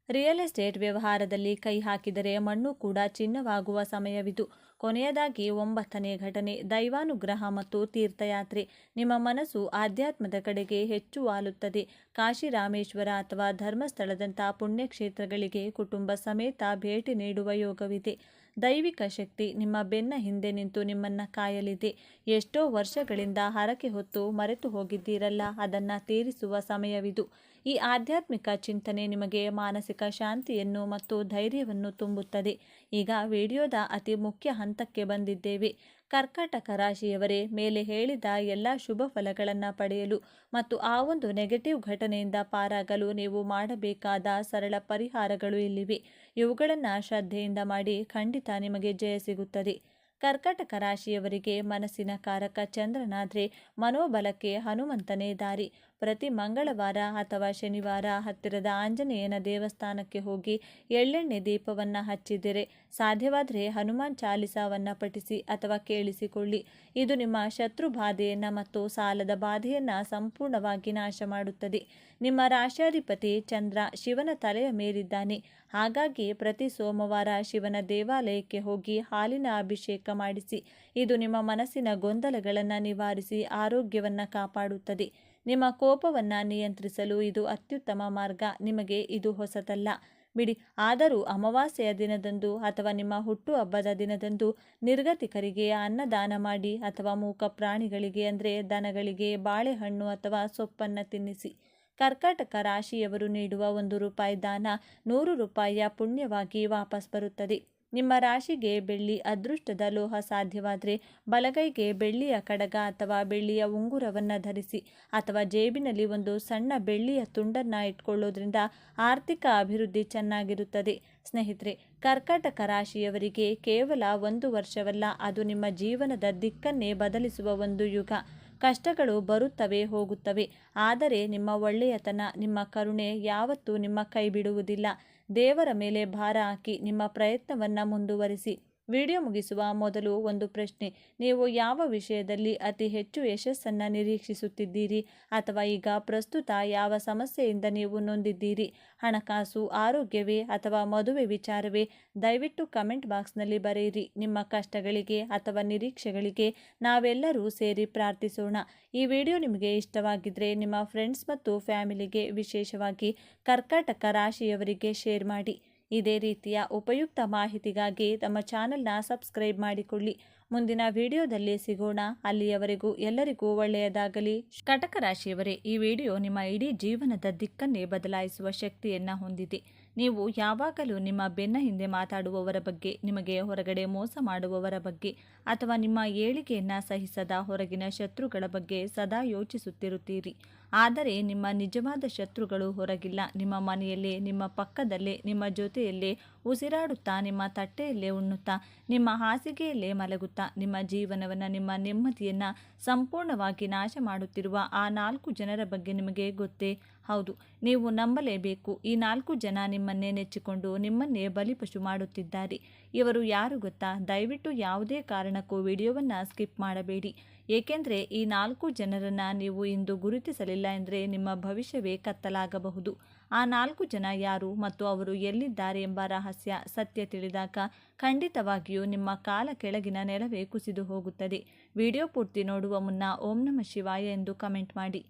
ರಿಯಲ್ ಎಸ್ಟೇಟ್ ವ್ಯವಹಾರದಲ್ಲಿ ಕೈ ಹಾಕಿದರೆ ಮಣ್ಣು ಕೂಡ ಚಿನ್ನವಾಗುವ ಸಮಯವಿದು. ಕೊನೆಯದಾಗಿ 9ನೇ ಘಟನೆ, ದೈವಾನುಗ್ರಹ ಮತ್ತು ತೀರ್ಥಯಾತ್ರೆ. ನಿಮ್ಮ ಮನಸ್ಸು ಆಧ್ಯಾತ್ಮದ ಕಡೆಗೆ ಹೆಚ್ಚು ವಾಲುತ್ತದೆ. ಕಾಶಿ, ರಾಮೇಶ್ವರ ಅಥವಾ ಧರ್ಮಸ್ಥಳದಂಥ ಪುಣ್ಯಕ್ಷೇತ್ರಗಳಿಗೆ ಕುಟುಂಬ ಸಮೇತ ಭೇಟಿ ನೀಡುವ ಯೋಗವಿದೆ. ದೈವಿಕ ಶಕ್ತಿ ನಿಮ್ಮ ಬೆನ್ನ ಹಿಂದೆ ನಿಂತು ನಿಮ್ಮನ್ನು ಕಾಯಲಿದೆ. ಎಷ್ಟೋ ವರ್ಷಗಳಿಂದ ಹರಕೆ ಹೊತ್ತು ಮರೆತು ಹೋಗಿದ್ದೀರಲ್ಲ, ಅದನ್ನು ತೀರಿಸುವ ಸಮಯವಿದು. ಈ ಆಧ್ಯಾತ್ಮಿಕ ಚಿಂತನೆ ನಿಮಗೆ ಮಾನಸಿಕ ಶಾಂತಿಯನ್ನು ಮತ್ತು ಧೈರ್ಯವನ್ನು ತುಂಬುತ್ತದೆ. ಈಗ ವಿಡಿಯೋದ ಅತಿ ಮುಖ್ಯ ಹಂತಕ್ಕೆ ಬಂದಿದ್ದೇವೆ. ಕರ್ಕಾಟಕ ರಾಶಿಯವರೇ, ಮೇಲೆ ಹೇಳಿದ ಎಲ್ಲ ಶುಭ ಫಲಗಳನ್ನು ಪಡೆಯಲು ಮತ್ತು ಆ ಒಂದು ನೆಗೆಟಿವ್ ಘಟನೆಯಿಂದ ಪಾರಾಗಲು ನೀವು ಮಾಡಬೇಕಾದ ಸರಳ ಪರಿಹಾರಗಳು ಇಲ್ಲಿವೆ. ಇವುಗಳನ್ನು ಶ್ರದ್ಧೆಯಿಂದ ಮಾಡಿ, ಖಂಡಿತ ನಿಮಗೆ ಜಯ ಸಿಗುತ್ತದೆ. ಕರ್ಕಾಟಕ ರಾಶಿಯವರಿಗೆ ಮನಸ್ಸಿನ ಕಾರಕ ಚಂದ್ರನಾದ್ರೆ ಮನೋಬಲಕ್ಕೆ ಹನುಮಂತನೇ ದಾರಿ. ಪ್ರತಿ ಮಂಗಳವಾರ ಅಥವಾ ಶನಿವಾರ ಹತ್ತಿರದ ಆಂಜನೇಯನ ದೇವಸ್ಥಾನಕ್ಕೆ ಹೋಗಿ ಎಳ್ಳೆಣ್ಣೆ ದೀಪವನ್ನು ಹಚ್ಚಿದರೆ, ಸಾಧ್ಯವಾದರೆ ಹನುಮಾನ್ ಚಾಲಿಸಾವನ್ನು ಪಠಿಸಿ ಅಥವಾ ಕೇಳಿಸಿಕೊಳ್ಳಿ. ಇದು ನಿಮ್ಮ ಶತ್ರು ಬಾಧೆಯನ್ನು ಮತ್ತು ಸಾಲದ ಬಾಧೆಯನ್ನು ಸಂಪೂರ್ಣವಾಗಿ ನಾಶ ಮಾಡುತ್ತದೆ. ನಿಮ್ಮ ರಾಶ್ಯಾಧಿಪತಿ ಚಂದ್ರ ಶಿವನ ತಲೆಯ ಮೇಲಿದ್ದಾನೆ. ಹಾಗಾಗಿ ಪ್ರತಿ ಸೋಮವಾರ ಶಿವನ ದೇವಾಲಯಕ್ಕೆ ಹೋಗಿ ಹಾಲಿನ ಅಭಿಷೇಕ ಮಾಡಿಸಿ. ಇದು ನಿಮ್ಮ ಮನಸ್ಸಿನ ಗೊಂದಲಗಳನ್ನು ನಿವಾರಿಸಿ ಆರೋಗ್ಯವನ್ನು ಕಾಪಾಡುತ್ತದೆ. ನಿಮ್ಮ ಕೋಪವನ್ನು ನಿಯಂತ್ರಿಸಲು ಇದು ಅತ್ಯುತ್ತಮ ಮಾರ್ಗ. ನಿಮಗೆ ಇದು ಹೊಸತಲ್ಲ ಬಿಡಿ. ಆದರೂ ಅಮಾವಾಸ್ಯೆಯ ದಿನದಂದು ಅಥವಾ ನಿಮ್ಮ ಹುಟ್ಟುಹಬ್ಬದ ದಿನದಂದು ನಿರ್ಗತಿಕರಿಗೆ ಅನ್ನದಾನ ಮಾಡಿ ಅಥವಾ ಮೂಕ ಪ್ರಾಣಿಗಳಿಗೆ ಅಂದರೆ ದನಗಳಿಗೆ ಬಾಳೆಹಣ್ಣು ಅಥವಾ ಸೊಪ್ಪನ್ನು ತಿನ್ನಿಸಿ. ಕರ್ಕಾಟಕ ರಾಶಿಯವರು ನೀಡುವ ₹1 ದಾನ ₹100 ಪುಣ್ಯವಾಗಿ ವಾಪಸ್ ಬರುತ್ತದೆ. ನಿಮ್ಮ ರಾಶಿಗೆ ಬೆಳ್ಳಿ ಅದೃಷ್ಟದ ಲೋಹ. ಸಾಧ್ಯವಾದರೆ ಬಲಗೈಗೆ ಬೆಳ್ಳಿಯ ಕಡಗ ಅಥವಾ ಬೆಳ್ಳಿಯ ಉಂಗುರವನ್ನು ಧರಿಸಿ ಅಥವಾ ಜೇಬಿನಲ್ಲಿ ಒಂದು ಸಣ್ಣ ಬೆಳ್ಳಿಯ ತುಂಡನ್ನು ಇಟ್ಕೊಳ್ಳೋದ್ರಿಂದ ಆರ್ಥಿಕ ಅಭಿವೃದ್ಧಿ ಚೆನ್ನಾಗಿರುತ್ತದೆ. ಸ್ನೇಹಿತರೆ, ಕರ್ಕಾಟಕ ರಾಶಿಯವರಿಗೆ ಕೇವಲ 1 ವರ್ಷವಲ್ಲ, ಅದು ನಿಮ್ಮ ಜೀವನದ ದಿಕ್ಕನ್ನೇ ಬದಲಿಸುವ ಒಂದು ಯುಗ. ಕಷ್ಟಗಳು ಬರುತ್ತವೆ ಹೋಗುತ್ತವೆ, ಆದರೆ ನಿಮ್ಮ ಒಳ್ಳೆಯತನ, ನಿಮ್ಮ ಕರುಣೆ ಯಾವತ್ತೂ ನಿಮ್ಮ ಕೈ ಬಿಡುವುದಿಲ್ಲ. ದೇವರ ಮೇಲೆ ಭಾರ ಹಾಕಿ ನಿಮ್ಮ ಪ್ರಯತ್ನವನ್ನು ಮುಂದುವರಿಸಿ. ವಿಡಿಯೋ ಮುಗಿಸುವ ಮೊದಲು ಒಂದು ಪ್ರಶ್ನೆ: ನೀವು ಯಾವ ವಿಷಯದಲ್ಲಿ ಅತಿ ಹೆಚ್ಚು ಯಶಸ್ಸನ್ನು ನಿರೀಕ್ಷಿಸುತ್ತಿದ್ದೀರಿ? ಅಥವಾ ಈಗ ಪ್ರಸ್ತುತ ಯಾವ ಸಮಸ್ಯೆಯಿಂದ ನೀವು ನೊಂದಿದ್ದೀರಿ? ಹಣಕಾಸು, ಆರೋಗ್ಯವೇ ಅಥವಾ ಮದುವೆ ವಿಚಾರವೇ? ದಯವಿಟ್ಟು ಕಮೆಂಟ್ ಬಾಕ್ಸ್ನಲ್ಲಿ ಬರೆಯಿರಿ. ನಿಮ್ಮ ಕಷ್ಟಗಳಿಗೆ ಅಥವಾ ನಿರೀಕ್ಷೆಗಳಿಗೆ ನಾವೆಲ್ಲರೂ ಸೇರಿ ಪ್ರಾರ್ಥಿಸೋಣ. ಈ ವಿಡಿಯೋ ನಿಮಗೆ ಇಷ್ಟವಾಗಿದ್ದರೆ ನಿಮ್ಮ ಫ್ರೆಂಡ್ಸ್ ಮತ್ತು ಫ್ಯಾಮಿಲಿಗೆ, ವಿಶೇಷವಾಗಿ ಕರ್ಕಾಟಕ ರಾಶಿಯವರಿಗೆ ಶೇರ್ ಮಾಡಿ. ಇದೇ ರೀತಿಯ ಉಪಯುಕ್ತ ಮಾಹಿತಿಗಾಗಿ ನಮ್ಮ ಚಾನೆಲ್ನ ಸಬ್ಸ್ಕ್ರೈಬ್ ಮಾಡಿಕೊಳ್ಳಿ. ಮುಂದಿನ ವಿಡಿಯೋದಲ್ಲಿ ಸಿಗೋಣ. ಅಲ್ಲಿಯವರೆಗೂ ಎಲ್ಲರಿಗೂ ಒಳ್ಳೆಯದಾಗಲಿ. ಕಟಕ ರಾಶಿಯವರೇ, ಈ ವಿಡಿಯೋ ನಿಮ್ಮ ಇಡೀ ಜೀವನದ ದಿಕ್ಕನ್ನೇ ಬದಲಾಯಿಸುವ ಶಕ್ತಿಯನ್ನು ಹೊಂದಿದೆ. ನೀವು ಯಾವಾಗಲೂ ನಿಮ್ಮ ಬೆನ್ನ ಹಿಂದೆ ಮಾತಾಡುವವರ ಬಗ್ಗೆ, ನಿಮಗೆ ಹೊರಗಡೆ ಮೋಸ ಮಾಡುವವರ ಬಗ್ಗೆ ಅಥವಾ ನಿಮ್ಮ ಏಳಿಗೆಯನ್ನು ಸಹಿಸದ ಹೊರಗಿನ ಶತ್ರುಗಳ ಬಗ್ಗೆ ಸದಾ ಯೋಚಿಸುತ್ತಿರುತ್ತೀರಿ. ಆದರೆ ನಿಮ್ಮ ನಿಜವಾದ ಶತ್ರುಗಳು ಹೊರಗಿಲ್ಲ, ನಿಮ್ಮ ಮನೆಯಲ್ಲೇ, ನಿಮ್ಮ ಪಕ್ಕದಲ್ಲೇ, ನಿಮ್ಮ ಜೊತೆಯಲ್ಲೇ ಉಸಿರಾಡುತ್ತಾ, ನಿಮ್ಮ ತಟ್ಟೆಯಲ್ಲೇ ಉಣ್ಣುತ್ತಾ, ನಿಮ್ಮ ಹಾಸಿಗೆಯಲ್ಲೇ ಮಲಗುತ್ತಾ, ನಿಮ್ಮ ಜೀವನವನ್ನು, ನಿಮ್ಮ ನೆಮ್ಮದಿಯನ್ನು ಸಂಪೂರ್ಣವಾಗಿ ನಾಶ ಮಾಡುತ್ತಿರುವ ಆ 4 ಜನರ ಬಗ್ಗೆ ನಿಮಗೆ ಗೊತ್ತೇ? ಹೌದು, ನೀವು ನಂಬಲೇಬೇಕು. ಈ 4 ಜನ ನಿಮ್ಮನ್ನೇ ನೆಚ್ಚಿಕೊಂಡು ನಿಮ್ಮನ್ನೇ ಬಲಿಪಶು ಮಾಡುತ್ತಿದ್ದಾರೆ. ಇವರು ಯಾರು ಗೊತ್ತಾ? ದಯವಿಟ್ಟು ಯಾವುದೇ ಕಾರಣಕ್ಕೂ ವಿಡಿಯೋವನ್ನು ಸ್ಕಿಪ್ ಮಾಡಬೇಡಿ. ಏಕೆಂದರೆ ಈ 4 ಜನರನ್ನು ನೀವು ಇಂದು ಗುರುತಿಸಲಿಲ್ಲ ಎಂದರೆ ನಿಮ್ಮ ಭವಿಷ್ಯವೇ ಕತ್ತಲಾಗಬಹುದು. ಆ 4 ಜನ ಯಾರು ಮತ್ತು ಅವರು ಎಲ್ಲಿದ್ದಾರೆ ಎಂಬ ರಹಸ್ಯ ಸತ್ಯ ತಿಳಿದಾಗ ಖಂಡಿತವಾಗಿಯೂ ನಿಮ್ಮ ಕಾಲ ಕೆಳಗಿನ ನೆಲವೇ ಕುಸಿದು ಹೋಗುತ್ತದೆ. ವಿಡಿಯೋ ಪೂರ್ತಿ ನೋಡುವ ಮುನ್ನ ಓಂ ನಮಃ ಶಿವಾಯ ಎಂದು ಕಮೆಂಟ್ ಮಾಡಿ.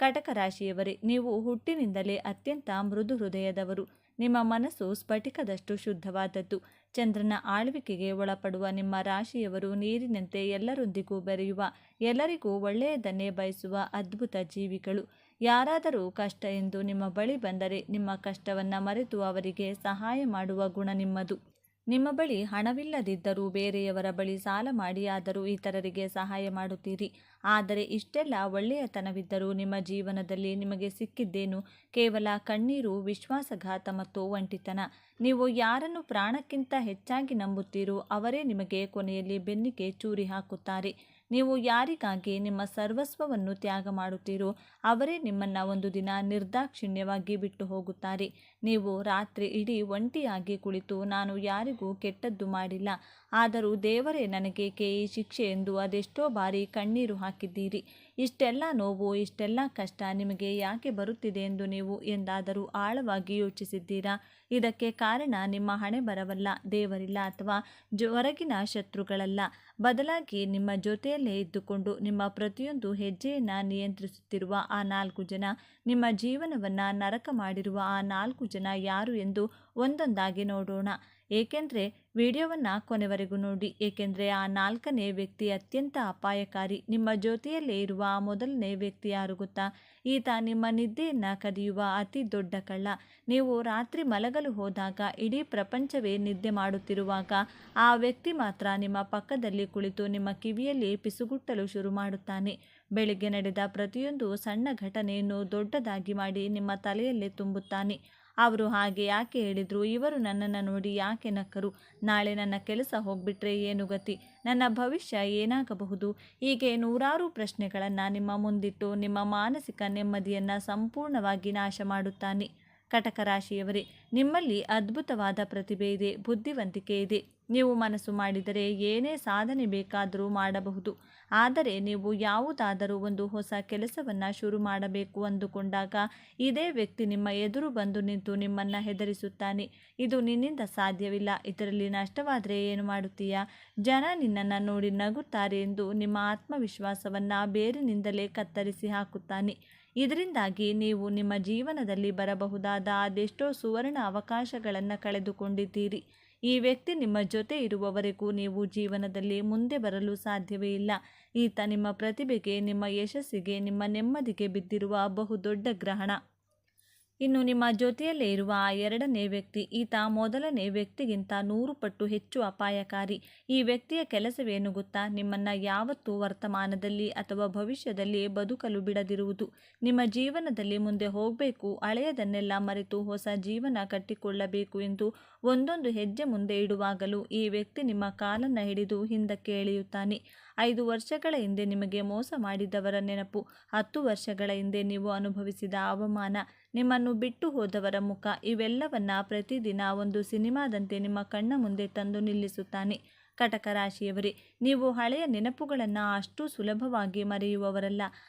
ಕಟಕ ರಾಶಿಯವರೇ, ನೀವು ಹುಟ್ಟಿನಿಂದಲೇ ಅತ್ಯಂತ ಮೃದು ಹೃದಯದವರು. ನಿಮ್ಮ ಮನಸ್ಸು ಸ್ಫಟಿಕದಷ್ಟು ಶುದ್ಧವಾದದ್ದು. ಚಂದ್ರನ ಆಳ್ವಿಕೆಗೆ ಒಳಪಡುವ ನಿಮ್ಮ ರಾಶಿಯವರು ನೀರಿನಂತೆ ಎಲ್ಲರೊಂದಿಗೂ ಬೆರೆಯುವ, ಎಲ್ಲರಿಗೂ ಒಳ್ಳೆಯದನ್ನೇ ಬಯಸುವ ಅದ್ಭುತ ಜೀವಿಗಳು. ಯಾರಾದರೂ ಕಷ್ಟ ಎಂದು ನಿಮ್ಮ ಬಳಿ ಬಂದರೆ ನಿಮ್ಮ ಕಷ್ಟವನ್ನು ಮರೆತು ಅವರಿಗೆ ಸಹಾಯ ಮಾಡುವ ಗುಣ ನಿಮ್ಮದು. ನಿಮ್ಮ ಬಳಿ ಹಣವಿಲ್ಲದಿದ್ದರೂ ಬೇರೆಯವರ ಬಳಿ ಸಾಲ ಮಾಡಿ ಆದರೂ ಇತರರಿಗೆ ಸಹಾಯ ಮಾಡುತ್ತೀರಿ. ಆದರೆ ಇಷ್ಟೆಲ್ಲ ಒಳ್ಳೆಯತನವಿದ್ದರೂ ನಿಮ್ಮ ಜೀವನದಲ್ಲಿ ನಿಮಗೆ ಸಿಕ್ಕಿದ್ದೇನು? ಕೇವಲ ಕಣ್ಣೀರು, ವಿಶ್ವಾಸಘಾತ ಮತ್ತು ಒಂಟಿತನ. ನೀವು ಯಾರನ್ನು ಪ್ರಾಣಕ್ಕಿಂತ ಹೆಚ್ಚಾಗಿ ನಂಬುತ್ತೀರೋ ಅವರೇ ನಿಮಗೆ ಕೊನೆಯಲ್ಲಿ ಬೆನ್ನಿಗೆ ಚೂರಿ ಹಾಕುತ್ತಾರೆ. ನೀವು ಯಾರಿಗಾಗಿ ನಿಮ್ಮ ಸರ್ವಸ್ವವನ್ನು ತ್ಯಾಗ ಮಾಡುತ್ತೀರೋ ಅವರೇ ನಿಮ್ಮನ್ನು ಒಂದು ದಿನ ನಿರ್ದಾಕ್ಷಿಣ್ಯವಾಗಿ ಬಿಟ್ಟು ಹೋಗುತ್ತಾರೆ. ನೀವು ರಾತ್ರಿ ಇಡೀ ಒಂಟಿಯಾಗಿ ಕುಳಿತು ನಾನು ಯಾರಿಗೂ ಕೆಟ್ಟದ್ದು ಮಾಡಿಲ್ಲ, ಆದರೂ ದೇವರೇ ನನಗೇಕೆ ಈ ಶಿಕ್ಷೆ ಎಂದು ಅದೆಷ್ಟೋ ಬಾರಿ ಕಣ್ಣೀರು ಹಾಕಿದ್ದೀರಿ. ಇಷ್ಟೆಲ್ಲ ನೋವು, ಇಷ್ಟೆಲ್ಲ ಕಷ್ಟ ನಿಮಗೆ ಯಾಕೆ ಬರುತ್ತಿದೆ ಎಂದು ನೀವು ಎಂದಾದರೂ ಆಳವಾಗಿ ಯೋಚಿಸಿದ್ದೀರಾ? ಇದಕ್ಕೆ ಕಾರಣ ನಿಮ್ಮ ಹಣೆ ಬರವಲ್ಲ, ದೇವರಿಲ್ಲ ಅಥವಾ ಹೊರಗಿನ ಶತ್ರುಗಳಲ್ಲ. ಬದಲಾಗಿ ನಿಮ್ಮ ಜೊತೆಯಲ್ಲೇ ಇದ್ದುಕೊಂಡು ನಿಮ್ಮ ಪ್ರತಿಯೊಂದು ಹೆಜ್ಜೆಯನ್ನು ನಿಯಂತ್ರಿಸುತ್ತಿರುವ ಆ 4 ಜನ, ನಿಮ್ಮ ಜೀವನವನ್ನು ನರಕ ಮಾಡಿರುವ ಆ 4 ಜನ ಯಾರು ಎಂದು ಒಂದೊಂದಾಗಿ ನೋಡೋಣ. ಏಕೆಂದರೆ ವಿಡಿಯೋವನ್ನು ಕೊನೆವರೆಗೂ ನೋಡಿ, ಏಕೆಂದರೆ ಆ 4ನೇ ವ್ಯಕ್ತಿ ಅತ್ಯಂತ ಅಪಾಯಕಾರಿ. ನಿಮ್ಮ ಜೊತೆಯಲ್ಲೇ ಇರುವ ಆ ಮೊದಲನೇ ವ್ಯಕ್ತಿ ಯಾರು ಗೊತ್ತಾ? ಈತ ನಿಮ್ಮ ನಿದ್ದೆಯನ್ನು ಕದಿಯುವ ಅತಿ ದೊಡ್ಡ ಕಳ್ಳ. ನೀವು ರಾತ್ರಿ ಮಲಗಲು ಹೋದಾಗ ಇಡೀ ಪ್ರಪಂಚವೇ ನಿದ್ದೆ ಮಾಡುತ್ತಿರುವಾಗ ಆ ವ್ಯಕ್ತಿ ಮಾತ್ರ ನಿಮ್ಮ ಪಕ್ಕದಲ್ಲಿ ಕುಳಿತು ನಿಮ್ಮ ಕಿವಿಯಲ್ಲಿ ಪಿಸುಗುಟ್ಟಲು ಶುರು ಮಾಡುತ್ತಾನೆ. ಬೆಳಿಗ್ಗೆ ನಡೆದ ಪ್ರತಿಯೊಂದು ಸಣ್ಣ ಘಟನೆಯನ್ನು ದೊಡ್ಡದಾಗಿ ಮಾಡಿ ನಿಮ್ಮ ತಲೆಯಲ್ಲೇ ತುಂಬುತ್ತಾನೆ. ಅವರು ಹಾಗೆ ಯಾಕೆ ಹೇಳಿದರು? ಇವರು ನನ್ನನ್ನು ನೋಡಿ ಯಾಕೆ ನಕ್ಕರು? ನಾಳೆ ನನ್ನ ಕೆಲಸ ಹೋಗ್ಬಿಟ್ರೆ ಏನು ಗತಿ? ನನ್ನ ಭವಿಷ್ಯ ಏನಾಗಬಹುದು? ಹೀಗೆ ನೂರಾರು ಪ್ರಶ್ನೆಗಳನ್ನು ನಿಮ್ಮ ಮುಂದಿಟ್ಟು ನಿಮ್ಮ ಮಾನಸಿಕ ನೆಮ್ಮದಿಯನ್ನು ಸಂಪೂರ್ಣವಾಗಿ ನಾಶ ಮಾಡುತ್ತಾನೆ. ಕಟಕ ರಾಶಿಯವರೇ, ನಿಮ್ಮಲ್ಲಿ ಅದ್ಭುತವಾದ ಪ್ರತಿಭೆ ಇದೆ, ಬುದ್ಧಿವಂತಿಕೆ ಇದೆ. ನೀವು ಮನಸ್ಸು ಮಾಡಿದರೆ ಏನೇ ಸಾಧನೆ ಬೇಕಾದರೂ ಮಾಡಬಹುದು. ಆದರೆ ನೀವು ಯಾವುದಾದರೂ ಒಂದು ಹೊಸ ಕೆಲಸವನ್ನು ಶುರು ಮಾಡಬೇಕು ಅಂದುಕೊಂಡಾಗ ಇದೇ ವ್ಯಕ್ತಿ ನಿಮ್ಮ ಎದುರು ಬಂದು ನಿಂತು ನಿಮ್ಮನ್ನು ಹೆದರಿಸುತ್ತಾನೆ. ಇದು ನಿನ್ನಿಂದ ಸಾಧ್ಯವಿಲ್ಲ, ಇದರಲ್ಲಿ ನಷ್ಟವಾದರೆ ಏನು ಮಾಡುತ್ತೀಯಾ? ಜನ ನಿನ್ನನ್ನು ನೋಡಿ ನಗುತ್ತಾರೆ ಎಂದು ನಿಮ್ಮ ಆತ್ಮವಿಶ್ವಾಸವನ್ನು ಬೇರಿನಿಂದಲೇ ಕತ್ತರಿಸಿ ಹಾಕುತ್ತಾನೆ. ಇದರಿಂದಾಗಿ ನೀವು ನಿಮ್ಮ ಜೀವನದಲ್ಲಿ ಬರಬಹುದಾದ ಅದೆಷ್ಟೋ ಸುವರ್ಣ ಅವಕಾಶಗಳನ್ನು ಕಳೆದುಕೊಂಡಿದ್ದೀರಿ. ಈ ವ್ಯಕ್ತಿ ನಿಮ್ಮ ಜೊತೆ ಇರುವವರೆಗೂ ನೀವು ಜೀವನದಲ್ಲಿ ಮುಂದೆ ಬರಲು ಸಾಧ್ಯವೇ ಇಲ್ಲ. ಈತ ನಿಮ್ಮ ಪ್ರತಿಭೆಗೆ, ನಿಮ್ಮ ಯಶಸ್ಸಿಗೆ, ನಿಮ್ಮ ನೆಮ್ಮದಿಗೆ ಬಿದ್ದಿರುವ ಬಹುದೊಡ್ಡ ಗ್ರಹಣ. ಇನ್ನು ನಿಮ್ಮ ಜೊತೆಯಲ್ಲೇ ಇರುವ ಆ 2ನೇ ವ್ಯಕ್ತಿ, ಈತ ಮೊದಲನೇ ವ್ಯಕ್ತಿಗಿಂತ 100 ಪಟ್ಟು ಹೆಚ್ಚು ಅಪಾಯಕಾರಿ. ಈ ವ್ಯಕ್ತಿಯ ಕೆಲಸವೇನು ಗೊತ್ತಾ? ನಿಮ್ಮನ್ನು ಯಾವತ್ತೂ ವರ್ತಮಾನದಲ್ಲಿ ಅಥವಾ ಭವಿಷ್ಯದಲ್ಲಿ ಬದುಕಲು ಬಿಡದಿರುವುದು. ನಿಮ್ಮ ಜೀವನದಲ್ಲಿ ಮುಂದೆ ಹೋಗಬೇಕು, ಹಳೆಯದನ್ನೆಲ್ಲ ಮರೆತು ಹೊಸ ಜೀವನ ಕಟ್ಟಿಕೊಳ್ಳಬೇಕು ಎಂದು ಒಂದೊಂದು ಹೆಜ್ಜೆ ಮುಂದೆ ಇಡುವಾಗಲೂ ಈ ವ್ಯಕ್ತಿ ನಿಮ್ಮ ಕಾಲನ್ನು ಹಿಡಿದು ಹಿಂದಕ್ಕೆ ಎಳೆಯುತ್ತಾನೆ. 5 ವರ್ಷಗಳ ಹಿಂದೆ ನಿಮಗೆ ಮೋಸ ಮಾಡಿದವರ ನೆನಪು, 10 ವರ್ಷಗಳ ಹಿಂದೆ ನೀವು ಅನುಭವಿಸಿದ ಅವಮಾನ, ನಿಮ್ಮನ್ನು ಬಿಟ್ಟು ಹೋದವರ ಮುಖ, ಇವೆಲ್ಲವನ್ನ ಪ್ರತಿದಿನ ಒಂದು ಸಿನಿಮಾದಂತೆ ನಿಮ್ಮ ಕಣ್ಣ ಮುಂದೆ ತಂದು ನಿಲ್ಲಿಸುತ್ತಾನೆ. ಕಟಕ ರಾಶಿಯವರೇ, ನೀವು ಹಳೆಯ ನೆನಪುಗಳನ್ನು ಅಷ್ಟು ಸುಲಭವಾಗಿ ಮರೆಯುವವರಲ್ಲ.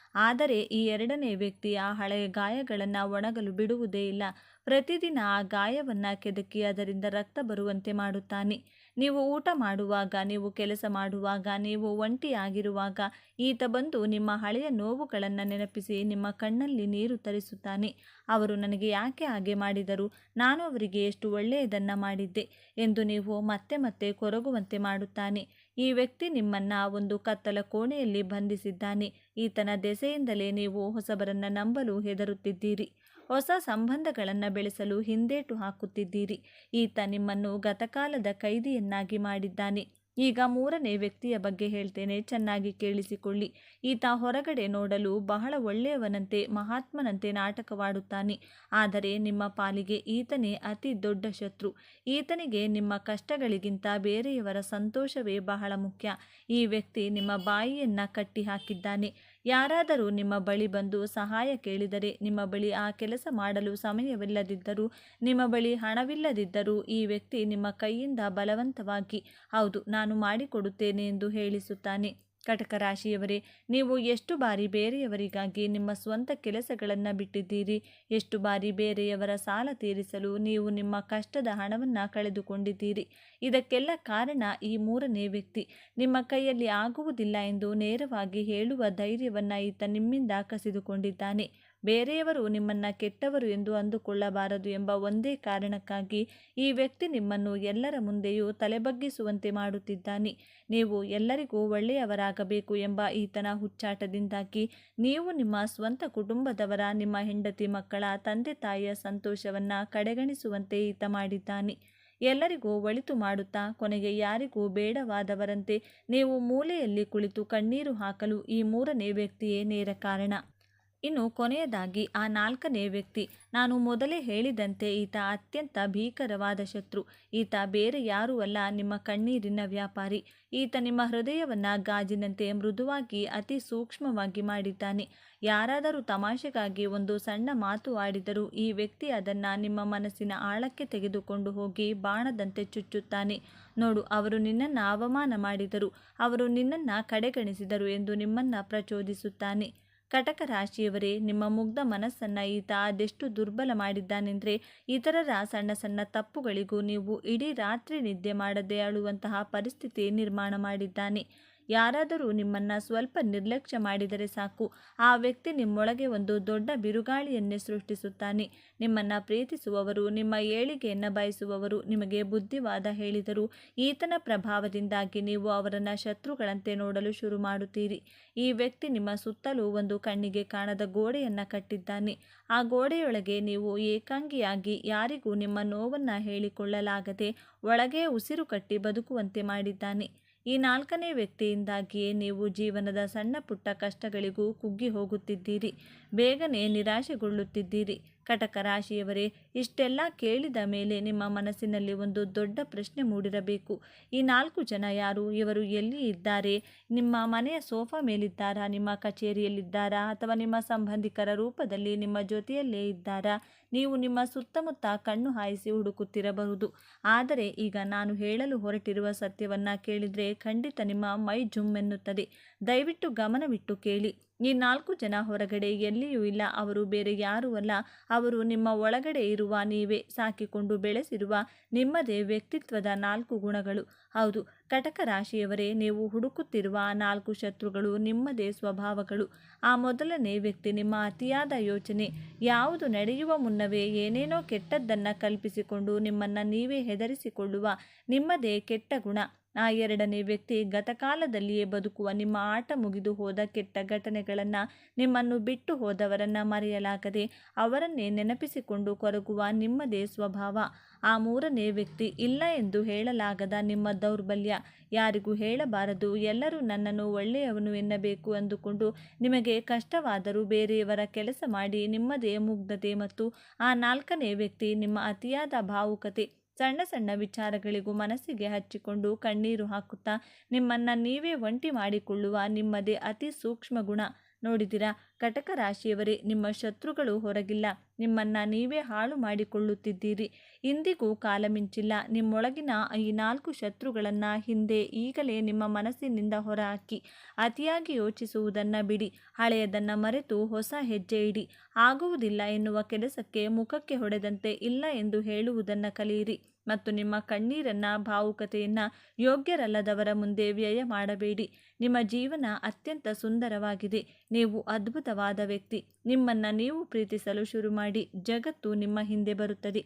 ಆದರೆ ಈ 2ನೇ ವ್ಯಕ್ತಿ ಆ ಹಳೆಯ ಗಾಯಗಳನ್ನು ಒಣಗಲು ಬಿಡುವುದೇ ಇಲ್ಲ. ಪ್ರತಿದಿನ ಆ ಗಾಯವನ್ನು ಕೆದಕಿ ಅದರಿಂದ ರಕ್ತ ಬರುವಂತೆ ಮಾಡುತ್ತಾನೆ. ನೀವು ಊಟ ಮಾಡುವಾಗ, ನೀವು ಕೆಲಸ ಮಾಡುವಾಗ, ನೀವು ಒಂಟಿಯಾಗಿರುವಾಗ ಈತ ಬಂದು ನಿಮ್ಮ ಹಳೆಯ ನೋವುಗಳನ್ನು ನೆನಪಿಸಿ ನಿಮ್ಮ ಕಣ್ಣಲ್ಲಿ ನೀರು ತರಿಸುತ್ತಾನೆ. ಅವರು ನನಗೆ ಯಾಕೆ ಹಾಗೆ ಮಾಡಿದರು? ನಾನು ಅವರಿಗೆ ಎಷ್ಟು ಒಳ್ಳೆಯದನ್ನು ಮಾಡಿದ್ದೆ ಎಂದು ನೀವು ಮತ್ತೆ ಮತ್ತೆ ಕೊರಗುವಂತೆ ಮಾಡುತ್ತಾನೆ. ಈ ವ್ಯಕ್ತಿ ನಿಮ್ಮನ್ನು ಒಂದು ಕತ್ತಲ ಕೋಣೆಯಲ್ಲಿ ಬಂಧಿಸಿದ್ದಾನೆ. ಈತನ ದೆಸೆಯಿಂದಲೇ ನೀವು ಹೊಸಬರನ್ನು ನಂಬಲು ಹೆದರುತ್ತಿದ್ದೀರಿ. ಹೊಸ ಸಂಬಂಧಗಳನ್ನು ಬೆಳೆಸಲು ಹಿಂದೇಟು ಹಾಕುತ್ತಿದ್ದೀರಿ. ಈತ ನಿಮ್ಮನ್ನು ಗತಕಾಲದ ಕೈದಿಯನ್ನಾಗಿ ಮಾಡಿದ್ದಾನೆ. ಈಗ 3ನೇ ವ್ಯಕ್ತಿಯ ಬಗ್ಗೆ ಹೇಳ್ತೇನೆ, ಚೆನ್ನಾಗಿ ಕೇಳಿಸಿಕೊಳ್ಳಿ. ಈತ ಹೊರಗಡೆ ನೋಡಲು ಬಹಳ ಒಳ್ಳೆಯವನಂತೆ, ಮಹಾತ್ಮನಂತೆ ನಾಟಕವಾಡುತ್ತಾನೆ. ಆದರೆ ನಿಮ್ಮ ಪಾಲಿಗೆ ಈತನೇ ಅತಿ ದೊಡ್ಡ ಶತ್ರು. ಈತನಿಗೆ ನಿಮ್ಮ ಕಷ್ಟಗಳಿಗಿಂತ ಬೇರೆಯವರ ಸಂತೋಷವೇ ಬಹಳ ಮುಖ್ಯ. ಈ ವ್ಯಕ್ತಿ ನಿಮ್ಮ ಬಾಯಿಯನ್ನು ಕಟ್ಟಿ ಹಾಕಿದ್ದಾನೆ. ಯಾರಾದರೂ ನಿಮ್ಮ ಬಳಿ ಬಂದು ಸಹಾಯ ಕೇಳಿದರೆ, ನಿಮ್ಮ ಬಳಿ ಆ ಕೆಲಸ ಮಾಡಲು ಸಮಯವಿಲ್ಲದಿದ್ದರೂ, ನಿಮ್ಮ ಬಳಿ ಹಣವಿಲ್ಲದಿದ್ದರೂ ಈ ವ್ಯಕ್ತಿ ನಿಮ್ಮ ಕೈಯಿಂದ ಬಲವಂತವಾಗಿ ಹೌದು ನಾನು ಮಾಡಿಕೊಡುತ್ತೇನೆ ಎಂದು ಹೇಳಿಸುತ್ತಾನೆ. ಕಟಕ ರಾಶಿಯವರೇ, ನೀವು ಎಷ್ಟು ಬಾರಿ ಬೇರೆಯವರಿಗಾಗಿ ನಿಮ್ಮ ಸ್ವಂತ ಕೆಲಸಗಳನ್ನು ಬಿಟ್ಟಿದ್ದೀರಿ? ಎಷ್ಟು ಬಾರಿ ಬೇರೆಯವರ ಸಾಲ ತೀರಿಸಲು ನೀವು ನಿಮ್ಮ ಕಷ್ಟದ ಹಣವನ್ನು ಕಳೆದುಕೊಂಡಿದ್ದೀರಿ? ಇದಕ್ಕೆಲ್ಲ ಕಾರಣ ಈ 3ನೇ ವ್ಯಕ್ತಿ. ನಿಮ್ಮ ಕೈಯಲ್ಲಿ ಆಗುವುದಿಲ್ಲ ಎಂದು ನೇರವಾಗಿ ಹೇಳುವ ಧೈರ್ಯವನ್ನು ಈತ ನಿಮ್ಮಿಂದ ಕಸಿದುಕೊಂಡಿದ್ದಾನೆ. ಬೇರೆಯವರು ನಿಮ್ಮನ್ನು ಕೆಟ್ಟವರು ಎಂದು ಅಂದುಕೊಳ್ಳಬಾರದು ಎಂಬ ಒಂದೇ ಕಾರಣಕ್ಕಾಗಿ ಈ ವ್ಯಕ್ತಿ ನಿಮ್ಮನ್ನು ಎಲ್ಲರ ಮುಂದೆಯೂ ತಲೆಬಗ್ಗಿಸುವಂತೆ ಮಾಡುತ್ತಿದ್ದಾನೆ. ನೀವು ಎಲ್ಲರಿಗೂ ಒಳ್ಳೆಯವರಾಗಬೇಕು ಎಂಬ ಈತನ ಹುಚ್ಚಾಟದಿಂದಾಗಿ ನೀವು ನಿಮ್ಮ ಸ್ವಂತ ಕುಟುಂಬದವರ, ನಿಮ್ಮ ಹೆಂಡತಿ ಮಕ್ಕಳ, ತಂದೆ ತಾಯಿಯ ಸಂತೋಷವನ್ನು ಕಡೆಗಣಿಸುವಂತೆ ಈತ ಮಾಡಿದ್ದಾನೆ. ಎಲ್ಲರಿಗೂ ಒಳಿತು ಮಾಡುತ್ತಾ ಕೊನೆಗೆ ಯಾರಿಗೂ ಬೇಡವಾದವರಂತೆ ನೀವು ಮೂಲೆಯಲ್ಲಿ ಕುಳಿತು ಕಣ್ಣೀರು ಹಾಕಲು ಈ ಮೂರನೇ ವ್ಯಕ್ತಿಯೇ ನೇರ ಕಾರಣ. ಇನ್ನು ಕೊನೆಯದಾಗಿ ಆ ನಾಲ್ಕನೇ ವ್ಯಕ್ತಿ, ನಾನು ಮೊದಲೇ ಹೇಳಿದಂತೆ ಈತ ಅತ್ಯಂತ ಭೀಕರವಾದ ಶತ್ರು. ಈತ ಬೇರೆ ಯಾರೂ ಅಲ್ಲ, ನಿಮ್ಮ ಕಣ್ಣೀರಿನ ವ್ಯಾಪಾರಿ. ಈತ ನಿಮ್ಮ ಹೃದಯವನ್ನು ಗಾಜಿನಂತೆ ಮೃದುವಾಗಿ ಅತಿ ಸೂಕ್ಷ್ಮವಾಗಿ ಮಾಡಿದ್ದಾನೆ. ಯಾರಾದರೂ ತಮಾಷೆಗಾಗಿ ಒಂದು ಸಣ್ಣ ಮಾತು ಆಡಿದರೂ ಈ ವ್ಯಕ್ತಿ ಅದನ್ನು ನಿಮ್ಮ ಮನಸ್ಸಿನ ಆಳಕ್ಕೆ ತೆಗೆದುಕೊಂಡು ಹೋಗಿ ಬಾಣದಂತೆ ಚುಚ್ಚುತ್ತಾನೆ. ನೋಡು, ಅವರು ನಿನ್ನನ್ನು ಅವಮಾನ ಮಾಡಿದರು, ಅವರು ನಿನ್ನನ್ನು ಕಡೆಗಣಿಸಿದರು ಎಂದು ನಿಮ್ಮನ್ನು ಪ್ರಚೋದಿಸುತ್ತಾನೆ. ಕಟಕ ರಾಶಿಯವರೇ, ನಿಮ್ಮ ಮುಗ್ಧ ಮನಸ್ಸನ್ನು ಈತ ಅದೆಷ್ಟು ದುರ್ಬಲ ಮಾಡಿದ್ದಾನೆಂದರೆ ಇತರರ ಸಣ್ಣ ಸಣ್ಣ ತಪ್ಪುಗಳಿಗೂ ನೀವು ಇಡೀ ರಾತ್ರಿ ನಿದ್ದೆ ಮಾಡದೆ ಅಳುವಂತಹ ಪರಿಸ್ಥಿತಿ ನಿರ್ಮಾಣ ಮಾಡಿದ್ದಾನೆ. ಯಾರಾದರೂ ನಿಮ್ಮನ್ನು ಸ್ವಲ್ಪ ನಿರ್ಲಕ್ಷ್ಯ ಮಾಡಿದರೆ ಸಾಕು, ಆ ವ್ಯಕ್ತಿ ನಿಮ್ಮೊಳಗೆ ಒಂದು ದೊಡ್ಡ ಬಿರುಗಾಳಿಯನ್ನೇ ಸೃಷ್ಟಿಸುತ್ತಾನೆ. ನಿಮ್ಮನ್ನು ಪ್ರೀತಿಸುವವರು, ನಿಮ್ಮ ಏಳಿಗೆಯನ್ನು ಬಯಸುವವರು ನಿಮಗೆ ಬುದ್ಧಿವಾದ ಹೇಳಿದರೂ ಈತನ ಪ್ರಭಾವದಿಂದಾಗಿ ನೀವು ಅವರನ್ನು ಶತ್ರುಗಳಂತೆ ನೋಡಲು ಶುರು ಮಾಡುತ್ತೀರಿ. ಈ ವ್ಯಕ್ತಿ ನಿಮ್ಮ ಸುತ್ತಲೂ ಒಂದು ಕಣ್ಣಿಗೆ ಕಾಣದ ಗೋಡೆಯನ್ನು ಕಟ್ಟಿದ್ದಾನೆ. ಆ ಗೋಡೆಯೊಳಗೆ ನೀವು ಏಕಾಂಗಿಯಾಗಿ ಯಾರಿಗೂ ನಿಮ್ಮ ನೋವನ್ನು ಹೇಳಿಕೊಳ್ಳಲಾಗದೆ ಒಳಗೆ ಉಸಿರು ಕಟ್ಟಿ ಬದುಕುವಂತೆ ಮಾಡಿದ್ದಾನೆ. ಈ ನಾಲ್ಕನೇ ವ್ಯಕ್ತಿಯಿಂದಾಗಿಯೇ ನೀವು ಜೀವನದ ಸಣ್ಣ ಪುಟ್ಟ ಕಷ್ಟಗಳಿಗೂ ಕುಗ್ಗಿ ಹೋಗುತ್ತಿದ್ದೀರಿ, ಬೇಗನೆ ನಿರಾಶೆಗೊಳ್ಳುತ್ತಿದ್ದೀರಿ. ಕಟಕ ರಾಶಿಯವರೇ, ಇಷ್ಟೆಲ್ಲ ಕೇಳಿದ ಮೇಲೆ ನಿಮ್ಮ ಮನಸ್ಸಿನಲ್ಲಿ ಒಂದು ದೊಡ್ಡ ಪ್ರಶ್ನೆ ಮೂಡಿರಬೇಕು. ಈ 4 ಜನ ಯಾರು? ಇವರು ಎಲ್ಲಿ ಇದ್ದಾರೆ? ನಿಮ್ಮ ಮನೆಯ ಸೋಫಾ ಮೇಲಿದ್ದಾರಾ? ನಿಮ್ಮ ಕಚೇರಿಯಲ್ಲಿದ್ದಾರಾ? ಅಥವಾ ನಿಮ್ಮ ಸಂಬಂಧಿಕರ ರೂಪದಲ್ಲಿ ನಿಮ್ಮ ಜೊತೆಯಲ್ಲೇ ಇದ್ದಾರಾ? ನೀವು ನಿಮ್ಮ ಸುತ್ತಮುತ್ತ ಕಣ್ಣು ಹಾಯಿಸಿ ಹುಡುಕುತ್ತಿರಬಹುದು. ಆದರೆ ಈಗ ನಾನು ಹೇಳಲು ಹೊರಟಿರುವ ಸತ್ಯವನ್ನು ಕೇಳಿದರೆ ಖಂಡಿತ ನಿಮ್ಮ ಮೈ ಜುಮ್ಮೆನ್ನುತ್ತದೆ. ದಯವಿಟ್ಟು ಗಮನವಿಟ್ಟು ಕೇಳಿ. ಈ 4 ಜನ ಹೊರಗಡೆ ಎಲ್ಲಿಯೂ ಇಲ್ಲ. ಅವರು ಬೇರೆ ಯಾರೂ ಅಲ್ಲ. ಅವರು ನಿಮ್ಮ ಒಳಗಡೆ ಇರುವ, ನೀವೇ ಸಾಕಿಕೊಂಡು ಬೆಳೆಸಿರುವ ನಿಮ್ಮದೇ ವ್ಯಕ್ತಿತ್ವದ 4 ಗುಣಗಳು. ಹೌದು ಕಟಕ ರಾಶಿಯವರೇ, ನೀವು ಹುಡುಕುತ್ತಿರುವ 4 ಶತ್ರುಗಳು ನಿಮ್ಮದೇ ಸ್ವಭಾವಗಳು. ಆ ಮೊದಲನೇ ವ್ಯಕ್ತಿ ನಿಮ್ಮ ಅತಿಯಾದ ಯೋಚನೆ. ಯಾವುದು ನಡೆಯುವ ಮುನ್ನವೇ ಏನೇನೋ ಕೆಟ್ಟದ್ದನ್ನು ಕಲ್ಪಿಸಿಕೊಂಡು ನಿಮ್ಮನ್ನು ನೀವೇ ಹೆದರಿಸಿಕೊಳ್ಳುವ ನಿಮ್ಮದೇ ಕೆಟ್ಟ ಗುಣ. ಆ ಎರಡನೇ ವ್ಯಕ್ತಿ ಗತಕಾಲದಲ್ಲಿಯೇ ಬದುಕುವ, ನಿಮ್ಮ ಆಟ ಮುಗಿದು ಹೋದ ಕೆಟ್ಟ ಘಟನೆಗಳನ್ನು, ನಿಮ್ಮನ್ನು ಬಿಟ್ಟು ಹೋದವರನ್ನು ಮರೆಯಲಾಗದೆ ಅವರನ್ನೇ ನೆನಪಿಸಿಕೊಂಡು ಕೊರಗುವ ನಿಮ್ಮದೇ ಸ್ವಭಾವ. ಆ ಮೂರನೇ ವ್ಯಕ್ತಿ ಇಲ್ಲ ಎಂದು ಹೇಳಲಾಗದ ನಿಮ್ಮ ದೌರ್ಬಲ್ಯ. ಯಾರಿಗೂ ಹೇಳಬಾರದು, ಎಲ್ಲರೂ ನನ್ನನ್ನು ಒಳ್ಳೆಯವನು ಎನ್ನಬೇಕು ಅಂದುಕೊಂಡು ನಿಮಗೆ ಕಷ್ಟವಾದರೂ ಬೇರೆಯವರ ಕೆಲಸ ಮಾಡಿ ನಿಮ್ಮದೇ ಮುಗ್ಧತೆ. ಮತ್ತು ಆ ನಾಲ್ಕನೇ ವ್ಯಕ್ತಿ ನಿಮ್ಮ ಅತಿಯಾದ ಭಾವುಕತೆ. ಸಣ್ಣ ಸಣ್ಣ ವಿಚಾರಗಳಿಗೂ ಮನಸ್ಸಿಗೆ ಹಚ್ಚಿಕೊಂಡು ಕಣ್ಣೀರು ಹಾಕುತ್ತಾ ನಿಮ್ಮನ್ನು ನೀವೇ ಒಂಟಿ ಮಾಡಿಕೊಳ್ಳುವ ನಿಮ್ಮದೇ ಅತಿ ಸೂಕ್ಷ್ಮ ಗುಣ. ನೋಡಿದಿರಾ ಕಟಕ ರಾಶಿಯವರೇ, ನಿಮ್ಮ ಶತ್ರುಗಳು ಹೊರಗಿಲ್ಲ, ನಿಮ್ಮನ್ನು ನೀವೇ ಹಾಳು ಮಾಡಿಕೊಳ್ಳುತ್ತಿದ್ದೀರಿ. ಇಂದಿಗೂ ಕಾಲ ಮಿಂಚಿಲ್ಲ. ನಿಮ್ಮೊಳಗಿನ ಈ 4 ಶತ್ರುಗಳನ್ನು ಹಿಂದೆ ಈಗಲೇ ನಿಮ್ಮ ಮನಸ್ಸಿನಿಂದ ಹೊರಹಾಕಿ ಅತಿಯಾಗಿ ಯೋಚಿಸುವುದನ್ನು ಬಿಡಿ. ಹಳೆಯದನ್ನು ಮರೆತು ಹೊಸ ಹೆಜ್ಜೆ ಇಡಿ. ಆಗುವುದಿಲ್ಲ ಎನ್ನುವ ಕೆಲಸಕ್ಕೆ ಮುಖಕ್ಕೆ ಹೊಡೆದಂತೆ ಇಲ್ಲ ಎಂದು ಹೇಳುವುದನ್ನು ಕಲಿಯಿರಿ. ಮತ್ತು ನಿಮ್ಮ ಕಣ್ಣೀರನ್ನು, ಭಾವುಕತೆಯನ್ನು ಯೋಗ್ಯರಲ್ಲದವರ ಮುಂದೆ ವ್ಯಯ ಮಾಡಬೇಡಿ. ನಿಮ್ಮ ಜೀವನ ಅತ್ಯಂತ ಸುಂದರವಾಗಿದೆ. ನೀವು ಅದ್ಭುತವಾದ ವ್ಯಕ್ತಿ. ನಿಮ್ಮನ್ನು ನೀವು ಪ್ರೀತಿಸಲು ಶುರು ಮಾಡಿ, ಜಗತ್ತು ನಿಮ್ಮ ಹಿಂದೆ ಬರುತ್ತದೆ.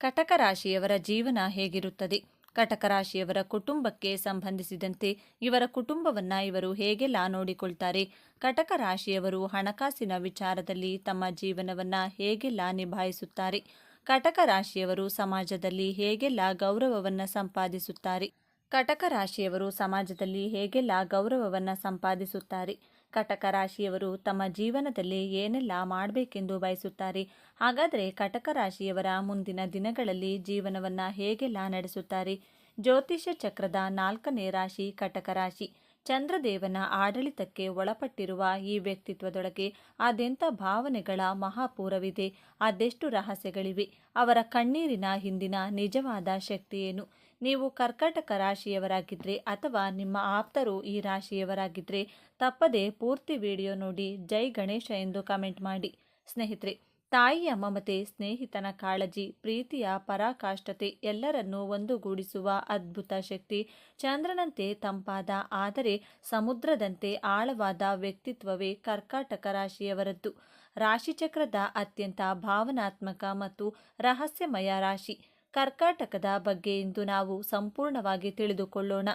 ಕಟಕ ರಾಶಿಯವರ ಜೀವನ ಹೇಗಿರುತ್ತದೆ? ಕಟಕ ರಾಶಿಯವರ ಕುಟುಂಬಕ್ಕೆ ಸಂಬಂಧಿಸಿದಂತೆ ಇವರ ಕುಟುಂಬವನ್ನು ಇವರು ಹೇಗೆಲ್ಲ ನೋಡಿಕೊಳ್ತಾರೆ? ಕಟಕ ರಾಶಿಯವರು ಹಣಕಾಸಿನ ವಿಚಾರದಲ್ಲಿ ತಮ್ಮ ಜೀವನವನ್ನು ಹೇಗೆಲ್ಲ ನಿಭಾಯಿಸುತ್ತಾರೆ? ಕಟಕ ರಾಶಿಯವರು ಸಮಾಜದಲ್ಲಿ ಹೇಗೆಲ್ಲ ಗೌರವವನ್ನು ಸಂಪಾದಿಸುತ್ತಾರೆ? ಕಟಕ ರಾಶಿಯವರು ಸಮಾಜದಲ್ಲಿ ಹೇಗೆಲ್ಲ ಗೌರವವನ್ನು ಸಂಪಾದಿಸುತ್ತಾರೆ? ಕಟಕ ರಾಶಿಯವರು ತಮ್ಮ ಜೀವನದಲ್ಲಿ ಏನೆಲ್ಲ ಮಾಡಬೇಕೆಂದು ಬಯಸುತ್ತಾರೆ? ಹಾಗಾದರೆ ಕಟಕ ರಾಶಿಯವರ ಮುಂದಿನ ದಿನಗಳಲ್ಲಿ ಜೀವನವನ್ನು ಹೇಗೆಲ್ಲ ನಡೆಸುತ್ತಾರೆ? ಜ್ಯೋತಿಷ್ಯ ಚಕ್ರದ 4ನೇ ರಾಶಿ ಕಟಕ ರಾಶಿ. ಚಂದ್ರದೇವನ ಆಡಳಿತಕ್ಕೆ ಒಳಪಟ್ಟಿರುವ ಈ ವ್ಯಕ್ತಿತ್ವದೊಳಗೆ ಅದೆಂಥ ಭಾವನೆಗಳ ಮಹಾಪೂರವಿದೆ, ಅದೆಷ್ಟು ರಹಸ್ಯಗಳಿವೆ. ಅವರ ಕಣ್ಣೀರಿನ ಹಿಂದಿನ ನಿಜವಾದ ಶಕ್ತಿ ಏನು? ನೀವು ಕರ್ಕಾಟಕ ರಾಶಿಯವರಾಗಿದ್ದರೆ ಅಥವಾ ನಿಮ್ಮ ಆಪ್ತರು ಈ ರಾಶಿಯವರಾಗಿದ್ದರೆ ತಪ್ಪದೆ ಪೂರ್ತಿ ವಿಡಿಯೋ ನೋಡಿ ಜೈ ಗಣೇಶ ಎಂದು ಕಮೆಂಟ್ ಮಾಡಿ. ಸ್ನೇಹಿತರೆ, ತಾಯಿಯ ಮಮತೆ, ಸ್ನೇಹಿತನ ಕಾಳಜಿ, ಪ್ರೀತಿಯ ಪರಾಕಾಷ್ಠತೆ ಎಲ್ಲರನ್ನೂ ಒಂದುಗೂಡಿಸುವ ಅದ್ಭುತ ಶಕ್ತಿ. ಚಂದ್ರನಂತೆ ತಂಪಾದ ಆದರೆ ಸಮುದ್ರದಂತೆ ಆಳವಾದ ವ್ಯಕ್ತಿತ್ವವೇ ಕರ್ಕಾಟಕ ರಾಶಿಯವರದ್ದು. ರಾಶಿಚಕ್ರದ ಅತ್ಯಂತ ಭಾವನಾತ್ಮಕ ಮತ್ತು ರಹಸ್ಯಮಯ ರಾಶಿ ಕರ್ಕಾಟಕದ ಬಗ್ಗೆ ಇಂದು ನಾವು ಸಂಪೂರ್ಣವಾಗಿ ತಿಳಿದುಕೊಳ್ಳೋಣ.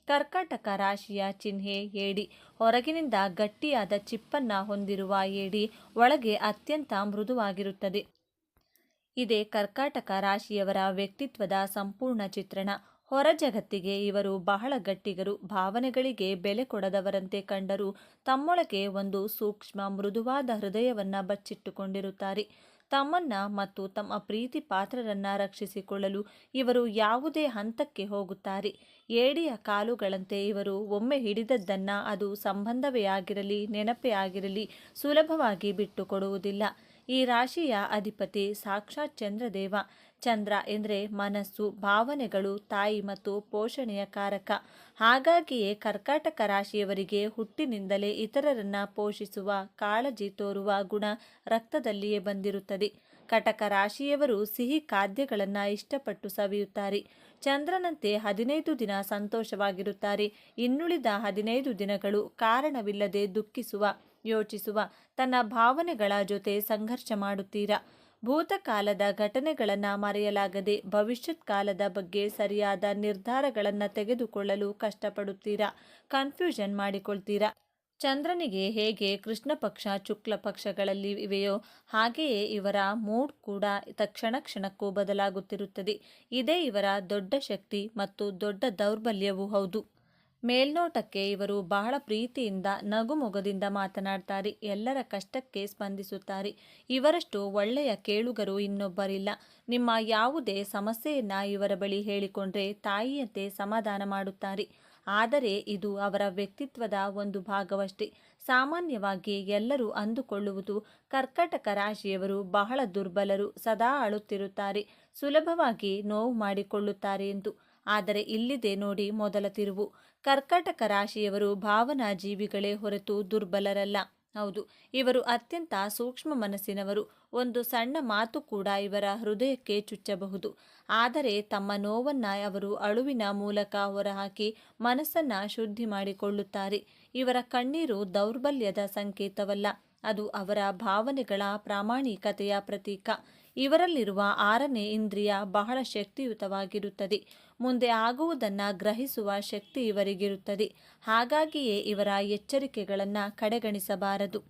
ಕರ್ಕಾಟಕ ರಾಶಿಯ ಚಿಹ್ನೆ ಏಡಿ. ಹೊರಗಿನಿಂದ ಗಟ್ಟಿಯಾದ ಚಿಪ್ಪನ್ನ ಹೊಂದಿರುವ ಏಡಿ ಒಳಗೆ ಅತ್ಯಂತ ಮೃದುವಾಗಿರುತ್ತದೆ. ಇದೇ ಕರ್ಕಾಟಕ ರಾಶಿಯವರ ವ್ಯಕ್ತಿತ್ವದ ಸಂಪೂರ್ಣ ಚಿತ್ರಣ. ಹೊರ ಜಗತ್ತಿಗೆ ಇವರು ಬಹಳ ಗಟ್ಟಿಗರು, ಭಾವನೆಗಳಿಗೆ ಬೆಲೆ ಕೊಡದವರಂತೆ ಕಂಡರೂ ತಮ್ಮೊಳಗೆ ಒಂದು ಸೂಕ್ಷ್ಮ ಮೃದುವಾದ ಹೃದಯವನ್ನ ಬಚ್ಚಿಟ್ಟುಕೊಂಡಿರುತ್ತಾರೆ. ತಮ್ಮನ್ನ ಮತ್ತು ತಮ್ಮ ಪ್ರೀತಿ ಪಾತ್ರರನ್ನ ರಕ್ಷಿಸಿಕೊಳ್ಳಲು ಇವರು ಯಾವುದೇ ಹಂತಕ್ಕೆ ಹೋಗುತ್ತಾರೆ. ಏಡಿಯ ಕಾಲುಗಳಂತೆ ಇವರು ಒಮ್ಮೆ ಹಿಡಿದದ್ದನ್ನ ಅದು ಸಂಬಂಧವೇ ಆಗಿರಲಿ, ನೆನಪೇ ಆಗಿರಲಿ, ಸುಲಭವಾಗಿ ಬಿಟ್ಟುಕೊಡುವುದಿಲ್ಲ. ಈ ರಾಶಿಯ ಅಧಿಪತಿ ಸಾಕ್ಷಾತ್ ಚಂದ್ರದೇವ. ಚಂದ್ರ ಎಂದರೆ ಮನಸ್ಸು, ಭಾವನೆಗಳು, ತಾಯಿ ಮತ್ತು ಪೋಷಣೆಯ ಕಾರಕ. ಹಾಗಾಗಿಯೇ ಕರ್ಕಾಟಕ ರಾಶಿಯವರಿಗೆ ಹುಟ್ಟಿನಿಂದಲೇ ಇತರರನ್ನ ಪೋಷಿಸುವ, ಕಾಳಜಿ ತೋರುವ ಗುಣ ರಕ್ತದಲ್ಲಿಯೇ ಬಂದಿರುತ್ತದೆ. ಕಟಕ ರಾಶಿಯವರು ಸಿಹಿ ಖಾದ್ಯಗಳನ್ನು ಇಷ್ಟಪಟ್ಟು ಸವಿಯುತ್ತಾರೆ. ಚಂದ್ರನಂತೆ 15 ದಿನ ಸಂತೋಷವಾಗಿರುತ್ತಾರೆ. ಇನ್ನುಳಿದ 15 ದಿನಗಳು ಕಾರಣವಿಲ್ಲದೆ ದುಃಖಿಸುವ, ಯೋಚಿಸುವ, ತನ್ನ ಭಾವನೆಗಳ ಜೊತೆ ಸಂಘರ್ಷ ಮಾಡುತ್ತೀರಾ. ಭೂತಕಾಲದ ಘಟನೆಗಳನ್ನು ಮರೆಯಲಾಗದೆ ಭವಿಷ್ಯತ್ ಕಾಲದ ಬಗ್ಗೆ ಸರಿಯಾದ ನಿರ್ಧಾರಗಳನ್ನು ತೆಗೆದುಕೊಳ್ಳಲು ಕಷ್ಟಪಡುತ್ತೀರಾ, ಕನ್ಫ್ಯೂಷನ್ ಮಾಡಿಕೊಳ್ತೀರಾ. ಚಂದ್ರನಿಗೆ ಹೇಗೆ ಕೃಷ್ಣ ಪಕ್ಷ, ಶುಕ್ಲ ಪಕ್ಷಗಳಲ್ಲಿ ಇವೆಯೋ ಹಾಗೆಯೇ ಇವರ ಮೂಡ್ ಕೂಡ ಕ್ಷಣ ಕ್ಷಣಕ್ಕೂ ಬದಲಾಗುತ್ತಿರುತ್ತದೆ. ಇದೇ ಇವರ ದೊಡ್ಡ ಶಕ್ತಿ ಮತ್ತು ದೊಡ್ಡ ದೌರ್ಬಲ್ಯವೂ ಹೌದು. ಮೇಲ್ನೋಟಕ್ಕೆ ಇವರು ಬಹಳ ಪ್ರೀತಿಯಿಂದ, ನಗುಮೊಗದಿಂದ ಮಾತನಾಡ್ತಾರೆ. ಎಲ್ಲರ ಕಷ್ಟಕ್ಕೆ ಸ್ಪಂದಿಸುತ್ತಾರೆ. ಇವರಷ್ಟು ಒಳ್ಳೆಯ ಕೇಳುಗರು ಇನ್ನೊಬ್ಬರಿಲ್ಲ. ನಿಮ್ಮ ಯಾವುದೇ ಸಮಸ್ಯೆಯನ್ನ ಇವರ ಬಳಿ ಹೇಳಿಕೊಂಡ್ರೆ ತಾಯಿಯಂತೆ ಸಮಾಧಾನ ಮಾಡುತ್ತಾರೆ. ಆದರೆ ಇದು ಅವರ ವ್ಯಕ್ತಿತ್ವದ ಒಂದು ಭಾಗವಷ್ಟೇ. ಸಾಮಾನ್ಯವಾಗಿ ಎಲ್ಲರೂ ಅಂದುಕೊಳ್ಳುವುದು ಕರ್ಕಾಟಕ ರಾಶಿಯವರು ಬಹಳ ದುರ್ಬಲರು, ಸದಾ ಅಳುತ್ತಿರುತ್ತಾರೆ, ಸುಲಭವಾಗಿ ನೋವು ಮಾಡಿಕೊಳ್ಳುತ್ತಾರೆ ಎಂದು. ಆದರೆ ಇಲ್ಲಿದೆ ನೋಡಿ ಮೊದಲ ತಿರುವು. ಕರ್ಕಾಟಕ ರಾಶಿಯವರು ಭಾವನಾ ಜೀವಿಗಳೇ ಹೊರತು ದುರ್ಬಲರಲ್ಲ. ಹೌದು, ಇವರು ಅತ್ಯಂತ ಸೂಕ್ಷ್ಮ ಮನಸ್ಸಿನವರು. ಒಂದು ಸಣ್ಣ ಮಾತು ಕೂಡ ಇವರ ಹೃದಯಕ್ಕೆ ಚುಚ್ಚಬಹುದು. ಆದರೆ ತಮ್ಮ ನೋವನ್ನ ಅವರು ಅಳುವಿನ ಮೂಲಕ ಹೊರಹಾಕಿ ಮನಸ್ಸನ್ನ ಶುದ್ಧಿ ಮಾಡಿಕೊಳ್ಳುತ್ತಾರೆ. ಇವರ ಕಣ್ಣೀರು ದೌರ್ಬಲ್ಯದ ಸಂಕೇತವಲ್ಲ, ಅದು ಅವರ ಭಾವನೆಗಳ ಪ್ರಾಮಾಣಿಕತೆಯ ಪ್ರತೀಕ. ಇವರಲ್ಲಿರುವ 6ನೇ ಇಂದ್ರಿಯ ಬಹಳ ಶಕ್ತಿಯುತವಾಗಿರುತ್ತದೆ. ಮುಂದೆ ಆಗುವುದನ್ನು ಗ್ರಹಿಸುವ ಶಕ್ತಿ ಇವರಿಗಿರುತ್ತದೆ. ಹಾಗಾಗಿಯೇ ಇವರ ಎಚ್ಚರಿಕೆಗಳನ್ನು ಕಡೆಗಣಿಸಬಾರದು.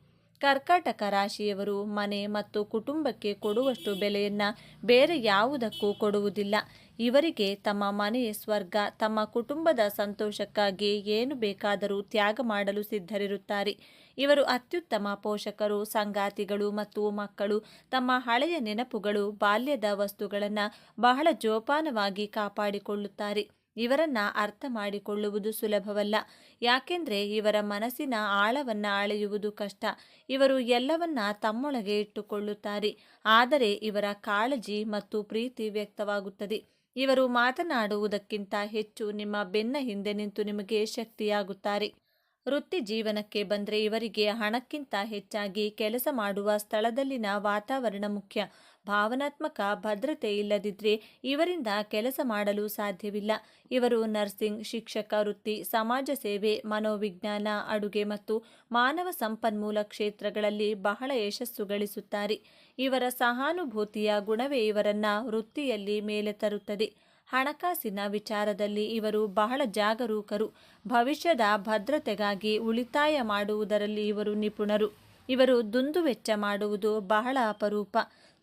ಕರ್ಕಾಟಕ ರಾಶಿಯವರು ಮನೆ ಮತ್ತು ಕುಟುಂಬಕ್ಕೆ ಕೊಡುವಷ್ಟು ಬೆಲೆಯನ್ನು ಬೇರೆ ಯಾವುದಕ್ಕೂ ಕೊಡುವುದಿಲ್ಲ. ಇವರಿಗೆ ತಮ್ಮ ಮನೆ ಸ್ವರ್ಗ. ತಮ್ಮ ಕುಟುಂಬದ ಸಂತೋಷಕ್ಕಾಗಿ ಏನು ಬೇಕಾದರೂ ತ್ಯಾಗ ಮಾಡಲು ಸಿದ್ಧರಿರುತ್ತಾರೆ. ಇವರು ಅತ್ಯುತ್ತಮ ಪೋಷಕರು, ಸಂಗಾತಿಗಳು ಮತ್ತು ಮಕ್ಕಳು. ತಮ್ಮ ಹಳೆಯ ನೆನಪುಗಳು, ಬಾಲ್ಯದ ವಸ್ತುಗಳನ್ನು ಬಹಳ ಜೋಪಾನವಾಗಿ ಕಾಪಾಡಿಕೊಳ್ಳುತ್ತಾರೆ. ಇವರನ್ನ ಅರ್ಥ ಮಾಡಿಕೊಳ್ಳುವುದು ಸುಲಭವಲ್ಲ, ಯಾಕೆಂದರೆ ಇವರ ಮನಸ್ಸಿನ ಆಳವನ್ನು ಅಳೆಯುವುದು ಕಷ್ಟ. ಇವರು ಎಲ್ಲವನ್ನ ತಮ್ಮೊಳಗೆ ಇಟ್ಟುಕೊಳ್ಳುತ್ತಾರೆ, ಆದರೆ ಇವರ ಕಾಳಜಿ ಮತ್ತು ಪ್ರೀತಿ ವ್ಯಕ್ತವಾಗುತ್ತದೆ. ಇವರು ಮಾತನಾಡುವುದಕ್ಕಿಂತ ಹೆಚ್ಚು ನಿಮ್ಮ ಬೆನ್ನ ಹಿಂದೆ ನಿಂತು ನಿಮಗೆ ಶಕ್ತಿಯಾಗುತ್ತಾರೆ. ವೃತ್ತಿ ಜೀವನಕ್ಕೆ ಬಂದರೆ ಇವರಿಗೆ ಹಣಕ್ಕಿಂತ ಹೆಚ್ಚಾಗಿ ಕೆಲಸ ಮಾಡುವ ಸ್ಥಳದಲ್ಲಿನ ವಾತಾವರಣ ಮುಖ್ಯ. ಭಾವನಾತ್ಮಕ ಭದ್ರತೆ ಇಲ್ಲದಿದ್ದರೆ ಇವರಿಂದ ಕೆಲಸ ಮಾಡಲು ಸಾಧ್ಯವಿಲ್ಲ. ಇವರು ನರ್ಸಿಂಗ್, ಶಿಕ್ಷಕ ವೃತ್ತಿ, ಸಮಾಜ ಸೇವೆ, ಮನೋವಿಜ್ಞಾನ, ಅಡುಗೆ ಮತ್ತು ಮಾನವ ಸಂಪನ್ಮೂಲ ಕ್ಷೇತ್ರಗಳಲ್ಲಿ ಬಹಳ ಯಶಸ್ಸು ಗಳಿಸುತ್ತಾರೆ. ಇವರ ಸಹಾನುಭೂತಿಯ ಗುಣವೇ ಇವರನ್ನ ವೃತ್ತಿಯಲ್ಲಿ ಮೇಲೆ ತರುತ್ತದೆ. ಹಣಕಾಸಿನ ವಿಚಾರದಲ್ಲಿ ಇವರು ಬಹಳ ಜಾಗರೂಕರು. ಭವಿಷ್ಯದ ಭದ್ರತೆಗಾಗಿ ಉಳಿತಾಯ ಮಾಡುವುದರಲ್ಲಿ ಇವರು ನಿಪುಣರು. ಇವರು ದುಂದುವೆಚ್ಚ ಮಾಡುವುದು ಬಹಳ ಅಪರೂಪ.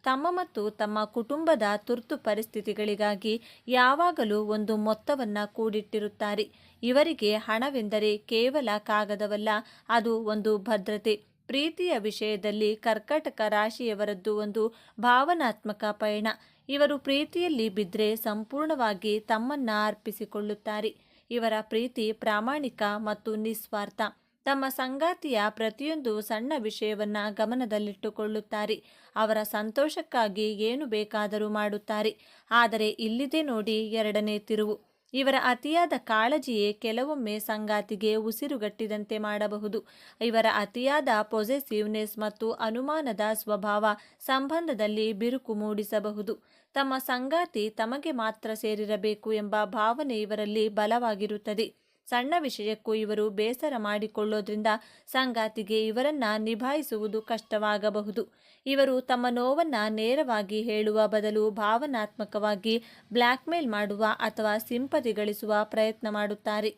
ತಮ್ಮ ಮತ್ತು ತಮ್ಮ ಕುಟುಂಬದ ತುರ್ತು ಪರಿಸ್ಥಿತಿಗಳಿಗಾಗಿ ಯಾವಾಗಲೂ ಒಂದು ಮೊತ್ತವನ್ನು ಕೂಡಿಟ್ಟಿರುತ್ತಾರೆ. ಇವರಿಗೆ ಹಣವೆಂದರೆ ಕೇವಲ ಕಾಗದವಲ್ಲ, ಅದು ಒಂದು ಭದ್ರತೆ. ಪ್ರೀತಿಯ ವಿಷಯದಲ್ಲಿ ಕರ್ಕಾಟಕ ರಾಶಿಯವರದ್ದು ಒಂದು ಭಾವನಾತ್ಮಕ ಪಯಣ. ಇವರು ಪ್ರೀತಿಯಲ್ಲಿ ಬಿದ್ದರೆ ಸಂಪೂರ್ಣವಾಗಿ ತಮ್ಮನ್ನ ಅರ್ಪಿಸಿಕೊಳ್ಳುತ್ತಾರೆ. ಇವರ ಪ್ರೀತಿ ಪ್ರಾಮಾಣಿಕ ಮತ್ತು ನಿಸ್ವಾರ್ಥ. ತಮ್ಮ ಸಂಗಾತಿಯ ಪ್ರತಿಯೊಂದು ಸಣ್ಣ ವಿಷಯವನ್ನ ಗಮನದಲ್ಲಿಟ್ಟುಕೊಳ್ಳುತ್ತಾರೆ. ಅವರ ಸಂತೋಷಕ್ಕಾಗಿ ಏನು ಬೇಕಾದರೂ ಮಾಡುತ್ತಾರೆ. ಆದರೆ ಇಲ್ಲಿದೆ ನೋಡಿ 2ನೇ ತಿರುವು. ಇವರ ಅತಿಯಾದ ಕಾಳಜಿಯೇ ಕೆಲವೊಮ್ಮೆ ಸಂಗಾತಿಗೆ ಉಸಿರುಗಟ್ಟಿದಂತೆ ಮಾಡಬಹುದು. ಇವರ ಅತಿಯಾದ ಪೊಸೆಸಿವ್ನೆಸ್ ಮತ್ತು ಅನುಮಾನದ ಸ್ವಭಾವ ಸಂಬಂಧದಲ್ಲಿ ಬಿರುಕು ಮೂಡಿಸಬಹುದು. ತಮ್ಮ ಸಂಗಾತಿ ತಮಗೆ ಮಾತ್ರ ಸೇರಿರಬೇಕು ಎಂಬ ಭಾವನೆ ಇವರಲ್ಲಿ ಬಲವಾಗಿರುತ್ತದೆ. ಸಣ್ಣ ವಿಷಯಕ್ಕೂ ಇವರು ಬೇಸರ ಮಾಡಿಕೊಳ್ಳೋದ್ರಿಂದ ಸಂಗಾತಿಗೆ ಇವರನ್ನ ನಿಭಾಯಿಸುವುದು ಕಷ್ಟವಾಗಬಹುದು. ಇವರು ತಮ್ಮ ನೋವನ್ನು ನೇರವಾಗಿ ಹೇಳುವ ಬದಲು ಭಾವನಾತ್ಮಕವಾಗಿ ಬ್ಲ್ಯಾಕ್ಮೇಲ್ ಮಾಡುವ ಅಥವಾ ಸಿಂಪತಿ ಗಳಿಸುವ ಪ್ರಯತ್ನ ಮಾಡುತ್ತಾರೆ.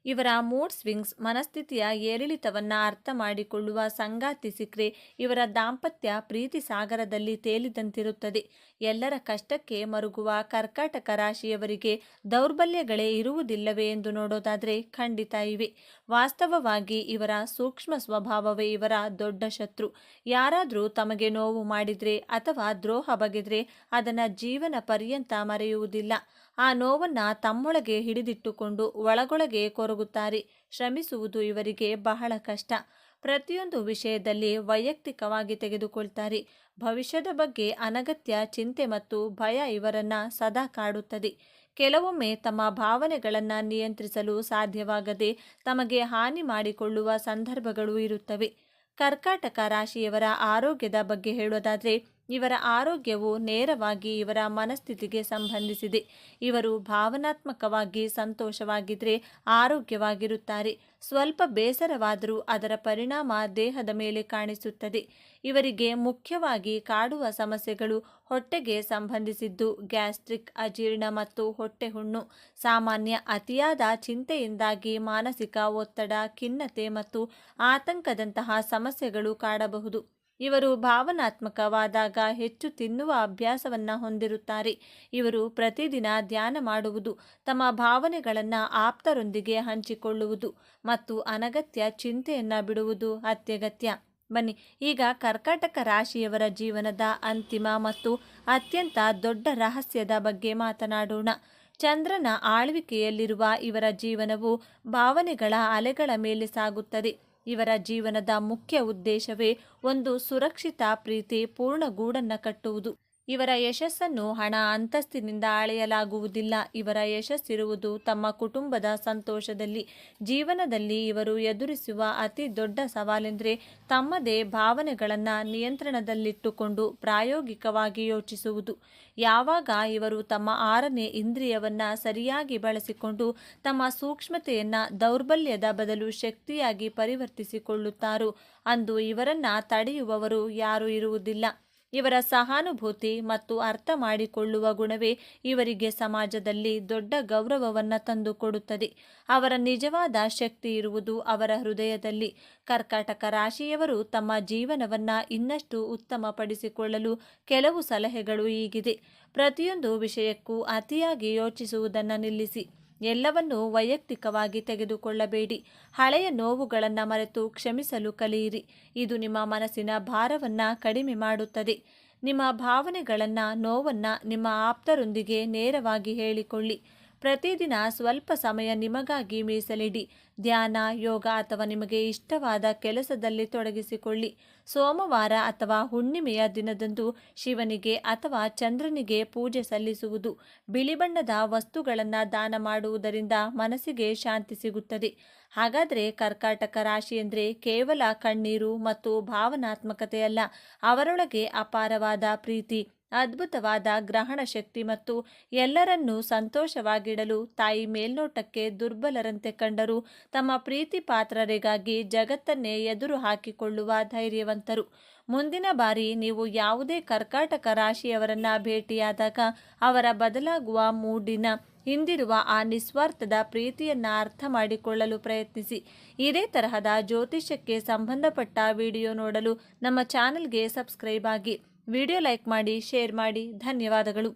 ಇವರ ಮೂಡ್ ಸ್ವಿಂಗ್ಸ್ ಮನಸ್ಥಿತಿಯ ಏರಿಳಿತವನ್ನು ಅರ್ಥ ಮಾಡಿಕೊಳ್ಳುವ ಸಂಗಾತಿ ಸಿಕ್ಕರೆ ಇವರ ದಾಂಪತ್ಯ ಪ್ರೀತಿ ಸಾಗರದಲ್ಲಿ ತೇಲಿದಂತಿರುತ್ತದೆ. ಎಲ್ಲರ ಕಷ್ಟಕ್ಕೆ ಮರುಗುವ ಕರ್ಕಾಟಕ ರಾಶಿಯವರಿಗೆ ದೌರ್ಬಲ್ಯಗಳೇ ಇರುವುದಿಲ್ಲವೇ ಎಂದು ನೋಡೋದಾದರೆ ಖಂಡಿತ ಇವೆ. ವಾಸ್ತವವಾಗಿ ಇವರ ಸೂಕ್ಷ್ಮ ಸ್ವಭಾವವೇ ಇವರ ದೊಡ್ಡ ಶತ್ರು. ಯಾರಾದರೂ ತಮಗೆ ನೋವು ಮಾಡಿದರೆ ಅಥವಾ ದ್ರೋಹ ಬಗೆದ್ರೆ ಅದನ್ನು ಜೀವನ ಪರ್ಯಂತ ಮರೆಯುವುದಿಲ್ಲ. ಆ ನೋವನ್ನು ತಮ್ಮೊಳಗೆ ಹಿಡಿದಿಟ್ಟುಕೊಂಡು ಒಳಗೊಳಗೆ ಕೊರಗುತ್ತಾರೆ. ಶ್ರಮಿಸುವುದು ಇವರಿಗೆ ಬಹಳ ಕಷ್ಟ. ಪ್ರತಿಯೊಂದು ವಿಷಯದಲ್ಲಿ ವೈಯಕ್ತಿಕವಾಗಿ ತೆಗೆದುಕೊಳ್ತಾರೆ. ಭವಿಷ್ಯದ ಬಗ್ಗೆ ಅನಗತ್ಯ ಚಿಂತೆ ಮತ್ತು ಭಯ ಇವರನ್ನು ಸದಾ ಕಾಡುತ್ತದೆ. ಕೆಲವೊಮ್ಮೆ ತಮ್ಮ ಭಾವನೆಗಳನ್ನು ನಿಯಂತ್ರಿಸಲು ಸಾಧ್ಯವಾಗದೆ ತಮಗೆ ಹಾನಿ ಮಾಡಿಕೊಳ್ಳುವ ಸಂದರ್ಭಗಳು ಇರುತ್ತವೆ. ಕರ್ಕಾಟಕ ರಾಶಿಯವರ ಆರೋಗ್ಯದ ಬಗ್ಗೆ ಹೇಳೋದಾದರೆ ಇವರ ಆರೋಗ್ಯವು ನೇರವಾಗಿ ಇವರ ಮನಸ್ಥಿತಿಗೆ ಸಂಬಂಧಿಸಿದೆ. ಇವರು ಭಾವನಾತ್ಮಕವಾಗಿ ಸಂತೋಷವಾಗಿದ್ದರೆ ಆರೋಗ್ಯವಾಗಿರುತ್ತಾರೆ. ಸ್ವಲ್ಪ ಬೇಸರವಾದರೂ ಅದರ ಪರಿಣಾಮ ದೇಹದ ಮೇಲೆ ಕಾಣಿಸುತ್ತದೆ. ಇವರಿಗೆ ಮುಖ್ಯವಾಗಿ ಕಾಡುವ ಸಮಸ್ಯೆಗಳು ಹೊಟ್ಟೆಗೆ ಸಂಬಂಧಿಸಿದ್ದು ಗ್ಯಾಸ್ಟ್ರಿಕ್, ಅಜೀರ್ಣ ಮತ್ತು ಹೊಟ್ಟೆ ಹುಣ್ಣು. ಸಾಮಾನ್ಯ ಅತಿಯಾದ ಚಿಂತೆಯಿಂದಾಗಿ ಮಾನಸಿಕ ಒತ್ತಡ, ಖಿನ್ನತೆ ಮತ್ತು ಆತಂಕದಂತಹ ಸಮಸ್ಯೆಗಳು ಕಾಡಬಹುದು. ಇವರು ಭಾವನಾತ್ಮಕವಾದಾಗ ಹೆಚ್ಚು ತಿನ್ನುವ ಅಭ್ಯಾಸವನ್ನು ಹೊಂದಿರುತ್ತಾರೆ. ಇವರು ಪ್ರತಿದಿನ ಧ್ಯಾನ ಮಾಡುವುದು, ತಮ್ಮ ಭಾವನೆಗಳನ್ನು ಆಪ್ತರೊಂದಿಗೆ ಹಂಚಿಕೊಳ್ಳುವುದು ಮತ್ತು ಅನಗತ್ಯ ಚಿಂತೆಯನ್ನು ಬಿಡುವುದು ಅತ್ಯಗತ್ಯ. ಬನ್ನಿ ಈಗ ಕರ್ಕಾಟಕ ರಾಶಿಯವರ ಜೀವನದ ಅಂತಿಮ ಮತ್ತು ಅತ್ಯಂತ ದೊಡ್ಡ ರಹಸ್ಯದ ಬಗ್ಗೆ ಮಾತನಾಡೋಣ. ಚಂದ್ರನ ಆಳ್ವಿಕೆಯಲ್ಲಿರುವ ಇವರ ಜೀವನವು ಭಾವನೆಗಳ ಅಲೆಗಳ ಮೇಲೆ ಸಾಗುತ್ತದೆ. ಇವರ ಜೀವನದ ಮುಖ್ಯ ಉದ್ದೇಶವೇ ಒಂದು ಸುರಕ್ಷಿತ ಪ್ರೀತಿ ಪೂರ್ಣ ಗೂಡನ್ನು ಕಟ್ಟುವುದು. ಇವರ ಯಶಸ್ಸನ್ನು ಹಣ, ಅಂತಸ್ತಿನಿಂದ ಅಳೆಯಲಾಗುವುದಿಲ್ಲ. ಇವರ ಯಶಸ್ಸಿರುವುದು ತಮ್ಮ ಕುಟುಂಬದ ಸಂತೋಷದಲ್ಲಿ. ಜೀವನದಲ್ಲಿ ಇವರು ಎದುರಿಸುವ ಅತಿ ದೊಡ್ಡ ಸವಾಲೆಂದರೆ ತಮ್ಮದೇ ಭಾವನೆಗಳನ್ನು ನಿಯಂತ್ರಣದಲ್ಲಿಟ್ಟುಕೊಂಡು ಪ್ರಾಯೋಗಿಕವಾಗಿ ಯೋಚಿಸುವುದು. ಯಾವಾಗ ಇವರು ತಮ್ಮ 6ನೇ ಇಂದ್ರಿಯವನ್ನು ಸರಿಯಾಗಿ ಬಳಸಿಕೊಂಡು ತಮ್ಮ ಸೂಕ್ಷ್ಮತೆಯನ್ನು ದೌರ್ಬಲ್ಯದ ಬದಲು ಶಕ್ತಿಯಾಗಿ ಪರಿವರ್ತಿಸಿಕೊಳ್ಳುತ್ತಾರೋ ಅಂದು ಇವರನ್ನು ತಡೆಯುವವರು ಯಾರೂ ಇರುವುದಿಲ್ಲ. ಇವರ ಸಹಾನುಭೂತಿ ಮತ್ತು ಅರ್ಥ ಮಾಡಿಕೊಳ್ಳುವ ಗುಣವೇ ಇವರಿಗೆ ಸಮಾಜದಲ್ಲಿ ದೊಡ್ಡ ಗೌರವವನ್ನು ತಂದುಕೊಡುತ್ತದೆ. ಅವರ ನಿಜವಾದ ಶಕ್ತಿ ಇರುವುದು ಅವರ ಹೃದಯದಲ್ಲಿ. ಕರ್ಕಾಟಕ ರಾಶಿಯವರು ತಮ್ಮ ಜೀವನವನ್ನು ಇನ್ನಷ್ಟು ಉತ್ತಮಪಡಿಸಿಕೊಳ್ಳಲು ಕೆಲವು ಸಲಹೆಗಳು ಹೀಗಿದೆ. ಪ್ರತಿಯೊಂದು ವಿಷಯಕ್ಕೂ ಅತಿಯಾಗಿ ಯೋಚಿಸುವುದನ್ನು ನಿಲ್ಲಿಸಿ. ಎಲ್ಲವನ್ನೂ ವೈಯಕ್ತಿಕವಾಗಿ ತೆಗೆದುಕೊಳ್ಳಬೇಡಿ. ಹಳೆಯ ನೋವುಗಳನ್ನು ಮರೆತು ಕ್ಷಮಿಸಲು ಕಲಿಯಿರಿ. ಇದು ನಿಮ್ಮ ಮನಸ್ಸಿನ ಭಾರವನ್ನು ಕಡಿಮೆ ಮಾಡುತ್ತದೆ. ನಿಮ್ಮ ಭಾವನೆಗಳನ್ನು, ನೋವನ್ನು ನಿಮ್ಮ ಆಪ್ತರೊಂದಿಗೆ ನೇರವಾಗಿ ಹೇಳಿಕೊಳ್ಳಿ. ಪ್ರತಿದಿನ ಸ್ವಲ್ಪ ಸಮಯ ನಿಮಗಾಗಿ ಮೀಸಲಿಡಿ. ಧ್ಯಾನ, ಯೋಗ ಅಥವಾ ನಿಮಗೆ ಇಷ್ಟವಾದ ಕೆಲಸದಲ್ಲಿ ತೊಡಗಿಸಿಕೊಳ್ಳಿ. ಸೋಮವಾರ ಅಥವಾ ಹುಣ್ಣಿಮೆಯ ದಿನದಂದು ಶಿವನಿಗೆ ಅಥವಾ ಚಂದ್ರನಿಗೆ ಪೂಜೆ ಸಲ್ಲಿಸುವುದು, ಬಿಳಿ ಬಣ್ಣದ ವಸ್ತುಗಳನ್ನು ದಾನ ಮಾಡುವುದರಿಂದ ಮನಸ್ಸಿಗೆ ಶಾಂತಿ ಸಿಗುತ್ತದೆ. ಹಾಗಾದರೆ ಕರ್ಕಾಟಕ ರಾಶಿ ಎಂದರೆ ಕೇವಲ ಕಣ್ಣೀರು ಮತ್ತು ಭಾವನಾತ್ಮಕತೆಯಲ್ಲ. ಅವರೊಳಗೆ ಅಪಾರವಾದ ಪ್ರೀತಿ, ಅದ್ಭುತವಾದ ಗ್ರಹಣ ಶಕ್ತಿ ಮತ್ತು ಎಲ್ಲರನ್ನೂ ಸಂತೋಷವಾಗಿಡಲು ತಾಯಿ ಮೇಲ್ನೋಟಕ್ಕೆ ದುರ್ಬಲರಂತೆ ಕಂಡರೂ ತಮ್ಮ ಪ್ರೀತಿ ಪಾತ್ರರಿಗಾಗಿ ಜಗತ್ತನ್ನೇ ಎದುರು ಹಾಕಿಕೊಳ್ಳುವ ಧೈರ್ಯವಂತರು. ಮುಂದಿನ ಬಾರಿ ನೀವು ಯಾವುದೇ ಕರ್ಕಾಟಕ ರಾಶಿಯವರನ್ನು ಭೇಟಿಯಾದಾಗ ಅವರ ಬದಲಾಗುವ ಮೂಡಿನ ಹಿಂದಿರುವ ಆ ನಿಸ್ವಾರ್ಥದ ಪ್ರೀತಿಯನ್ನು ಅರ್ಥ ಮಾಡಿಕೊಳ್ಳಲು ಪ್ರಯತ್ನಿಸಿ. ಇದೇ ತರಹದ ಜ್ಯೋತಿಷ್ಯಕ್ಕೆ ಸಂಬಂಧಪಟ್ಟ ವಿಡಿಯೋ ನೋಡಲು ನಮ್ಮ ಚಾನಲ್ಗೆ ಸಬ್ಸ್ಕ್ರೈಬ್ ಆಗಿ. ವಿಡಿಯೋ ಲೈಕ್ ಮಾಡಿ, ಶೇರ್ ಮಾಡಿ. ಧನ್ಯವಾದಗಳು.